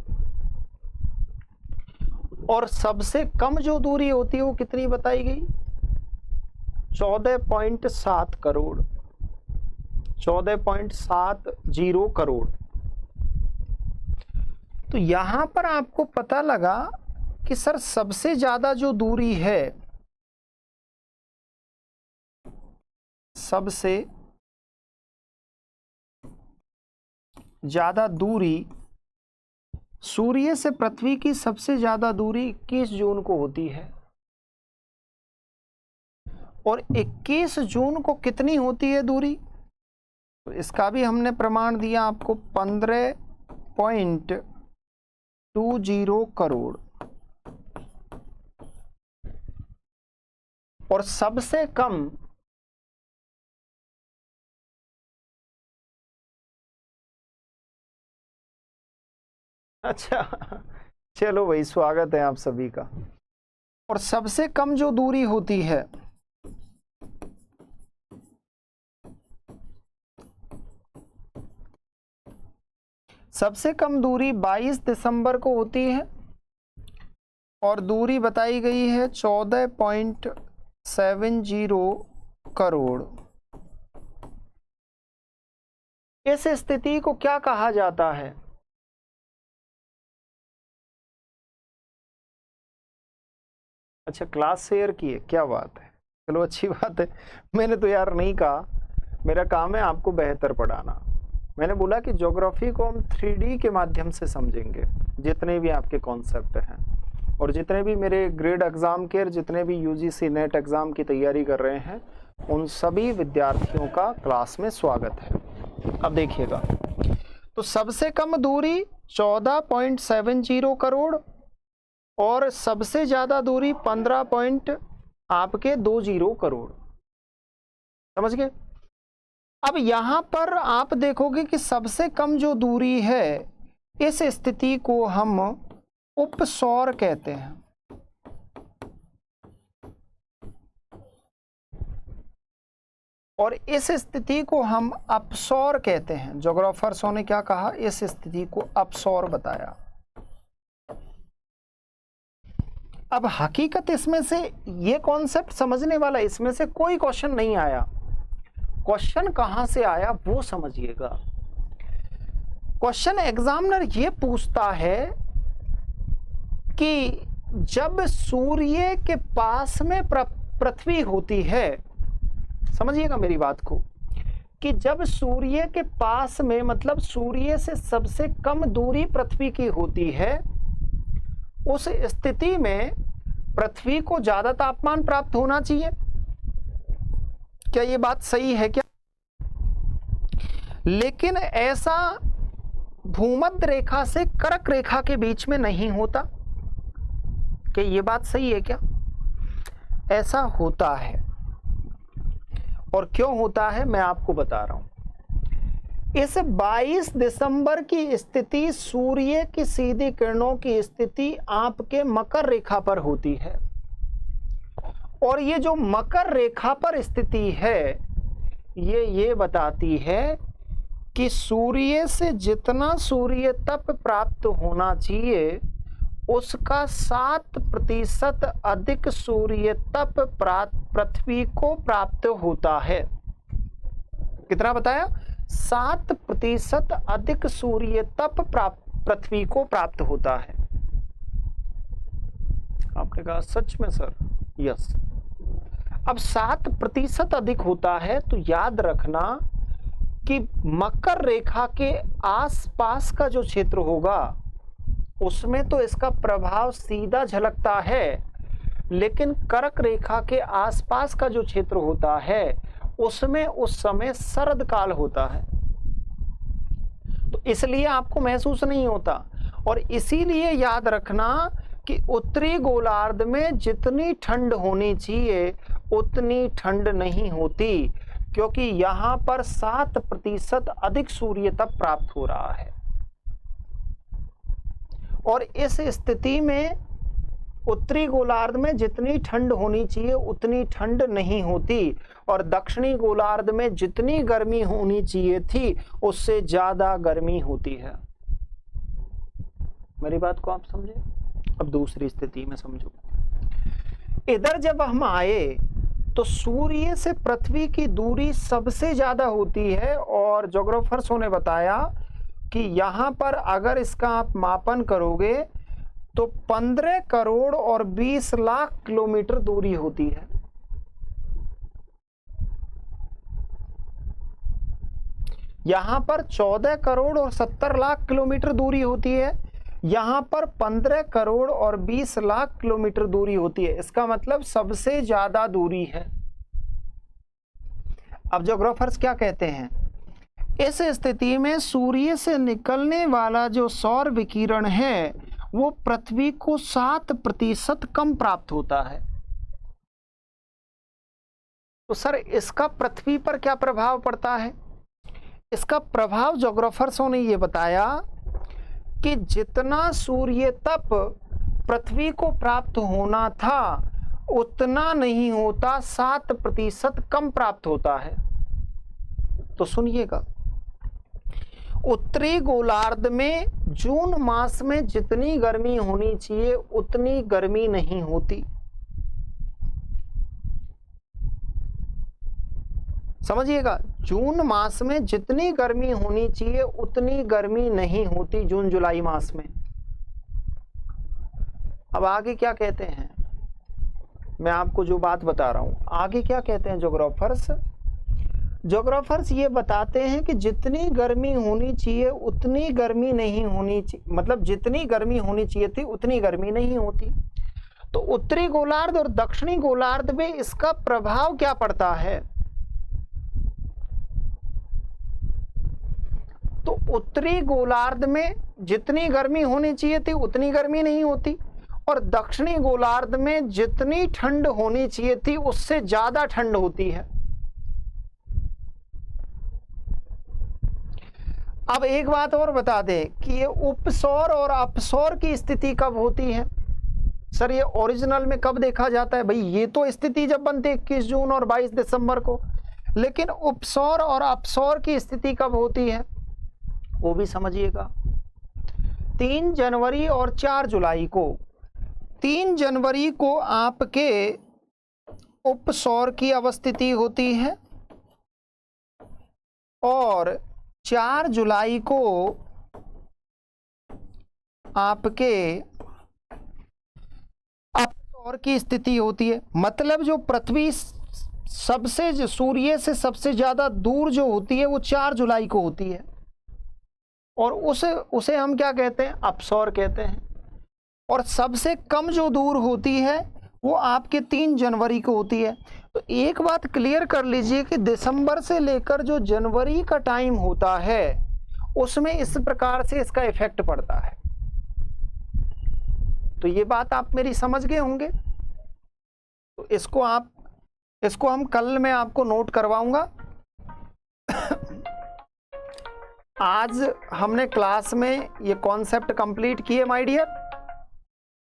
और सबसे कम जो दूरी होती है वो कितनी बताई गई, 14.7 करोड़, 14.70 करोड़। तो यहां पर आपको पता लगा कि सर सबसे ज्यादा जो दूरी है, सबसे ज्यादा दूरी सूर्य से पृथ्वी की सबसे ज्यादा दूरी 21 जून को होती है, और 21 जून को कितनी होती है दूरी, तो इसका भी हमने प्रमाण दिया आपको 15.20 करोड़। और सबसे कम अच्छा चलो भाई, स्वागत है आप सभी का। और सबसे कम जो दूरी होती है, सबसे कम दूरी 22 दिसंबर को होती है, और दूरी बताई गई है 14.70 करोड़। इस स्थिति को क्या कहा जाता है, अच्छा क्लास शेयर किए, क्या बात है, चलो अच्छी बात है। मैंने तो यार नहीं कहा, मेरा काम है आपको बेहतर पढ़ाना। मैंने बोला कि ज्योग्राफी को हम 3D के माध्यम से समझेंगे, जितने भी आपके कॉन्सेप्ट हैं, और जितने भी मेरे ग्रेड एग्जाम के, जितने भी UGC नेट एग्जाम की तैयारी कर रहे हैं, उन सभी विद्यार्थियों का क्लास में स्वागत है। अब देखिएगा, तो सबसे कम दूरी 14.70 करोड़, और सबसे ज्यादा दूरी 15.20 करोड़। समझ गए। अब यहां पर आप देखोगे कि सबसे कम जो दूरी है, इस स्थिति को हम उपसौर कहते हैं। और इस स्थिति को हम अपसौर कहते हैं। ज्योग्राफर्सों ने क्या कहा, इस स्थिति को अपसौर बताया। अब हकीकत इसमें से ये कॉन्सेप्ट समझने वाला, इसमें से कोई क्वेश्चन नहीं आया। क्वेश्चन कहां से आया वो समझिएगा। क्वेश्चन एग्जामिनर ये पूछता है कि जब सूर्य के पास में पृथ्वी होती है, समझिएगा मेरी बात को, कि जब सूर्य के पास में, मतलब सूर्य से सबसे कम दूरी पृथ्वी की होती है, उस स्थिति में पृथ्वी को ज्यादा तापमान प्राप्त होना चाहिए। क्या ये बात सही है क्या? लेकिन ऐसा भूमध्य रेखा से कर्क रेखा के बीच में नहीं होता। क्या ये बात सही है क्या? ऐसा होता है। और क्यों होता है मैं आपको बता रहा हूं। इस 22 दिसंबर की स्थिति, सूर्य की सीधी किरणों की स्थिति आपके मकर रेखा पर होती है, और ये जो मकर रेखा पर स्थिति है, ये बताती है कि सूर्य से जितना सूर्य तप प्राप्त होना चाहिए, उसका 7% अधिक सूर्य तप पृथ्वी को प्राप्त होता है। कितना बताया? 7% अधिक सूर्य तप पृथ्वी को प्राप्त होता है। आपने कहा सच में सर? यस। अब 7% अधिक होता है, तो याद रखना कि मकर रेखा के आसपास का जो क्षेत्र होगा, उसमें तो इसका प्रभाव सीधा झलकता है, लेकिन कर्क रेखा के आसपास का जो क्षेत्र होता है, उसमें उस समय शरद काल होता है, तो इसलिए आपको महसूस नहीं होता। और इसीलिए याद रखना कि उत्तरी गोलार्ध में जितनी ठंड होनी चाहिए उतनी ठंड नहीं होती, क्योंकि यहां पर 7% अधिक सूर्य तप प्राप्त हो रहा है। और इस स्थिति में उत्तरी गोलार्ध में जितनी ठंड होनी चाहिए उतनी ठंड नहीं होती, और दक्षिणी गोलार्ध में जितनी गर्मी होनी चाहिए थी उससे ज्यादा गर्मी होती है। मेरी बात को आप समझे? अब दूसरी स्थिति में समझो। इधर जब हम आए तो सूर्य से पृथ्वी की दूरी सबसे ज्यादा होती है, और ज्योग्राफर्सों ने बताया कि यहां पर अगर इसका आप मापन करोगे तो 15 करोड़ और 20 लाख किलोमीटर दूरी होती है। यहां पर 14 करोड़ और 70 लाख किलोमीटर दूरी होती है, यहां पर 15 करोड़ और 20 लाख किलोमीटर दूरी होती है। इसका मतलब सबसे ज्यादा दूरी है। अब ज्योग्राफर्स क्या कहते हैं, इस स्थिति में सूर्य से निकलने वाला जो सौर विकिरण है वो पृथ्वी को 7% कम प्राप्त होता है। तो सर इसका पृथ्वी पर क्या प्रभाव पड़ता है? इसका प्रभाव ज्योग्राफर्सों ने ये बताया कि जितना सूर्य तप पृथ्वी को प्राप्त होना था उतना नहीं होता, 7% कम प्राप्त होता है। तो सुनिएगा, उत्तरी गोलार्ध में जून मास में जितनी गर्मी होनी चाहिए उतनी गर्मी नहीं होती। समझिएगा, जून मास में जितनी गर्मी होनी चाहिए उतनी गर्मी नहीं होती जून जुलाई मास में। अब आगे क्या कहते हैं, मैं आपको जो बात बता रहा हूं, आगे क्या कहते हैं ज्योग्राफर्स ये बताते हैं कि जितनी गर्मी होनी चाहिए उतनी गर्मी नहीं होनी चाहिए, मतलब जितनी गर्मी होनी चाहिए थी उतनी गर्मी नहीं होती। तो उत्तरी गोलार्ध और दक्षिणी गोलार्ध में इसका प्रभाव क्या पड़ता है? तो उत्तरी गोलार्ध में जितनी गर्मी होनी चाहिए थी उतनी गर्मी नहीं होती, और दक्षिणी गोलार्ध में जितनी ठंड होनी चाहिए थी उससे ज्यादा ठंड होती है। अब एक बात और बता दें कि ये उपसौर और अपसौर की स्थिति कब होती है? सर ये ओरिजिनल में कब देखा जाता है? भाई ये तो स्थिति जब बनती है 21 जून और 22 दिसंबर को, लेकिन उपसौर और अपसौर की स्थिति कब होती है वो भी समझिएगा। 3 जनवरी और 4 जुलाई को, 3 जनवरी को आपके उपसौर की अवस्थिति होती है और 4 जुलाई को आपके अपसौर की स्थिति होती है। मतलब जो पृथ्वी सबसे, जो सूर्य से सबसे ज्यादा दूर जो होती है वो 4 जुलाई को होती है, और उसे हम क्या कहते हैं? अपसौर कहते हैं। और सबसे कम जो दूर होती है वो आपके 3 जनवरी को होती है। तो एक बात क्लियर कर लीजिए कि दिसंबर से लेकर जो जनवरी का टाइम होता है उसमें इस प्रकार से इसका इफेक्ट पड़ता है। तो ये बात आप मेरी समझ गए होंगे। तो इसको हम कल मैं आपको नोट करवाऊंगा। आज हमने क्लास में ये कॉन्सेप्ट कंप्लीट किए माय डियर,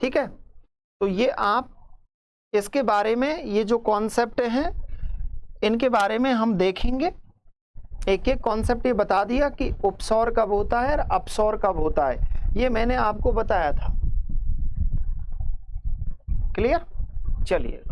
ठीक है। तो ये आप इसके बारे में, ये जो कॉन्सेप्ट हैं इनके बारे में हम देखेंगे। एक एक कॉन्सेप्ट ये बता दिया कि उपसौर कब होता है और अपसौर कब होता है, ये मैंने आपको बताया था। क्लियर? चलिए।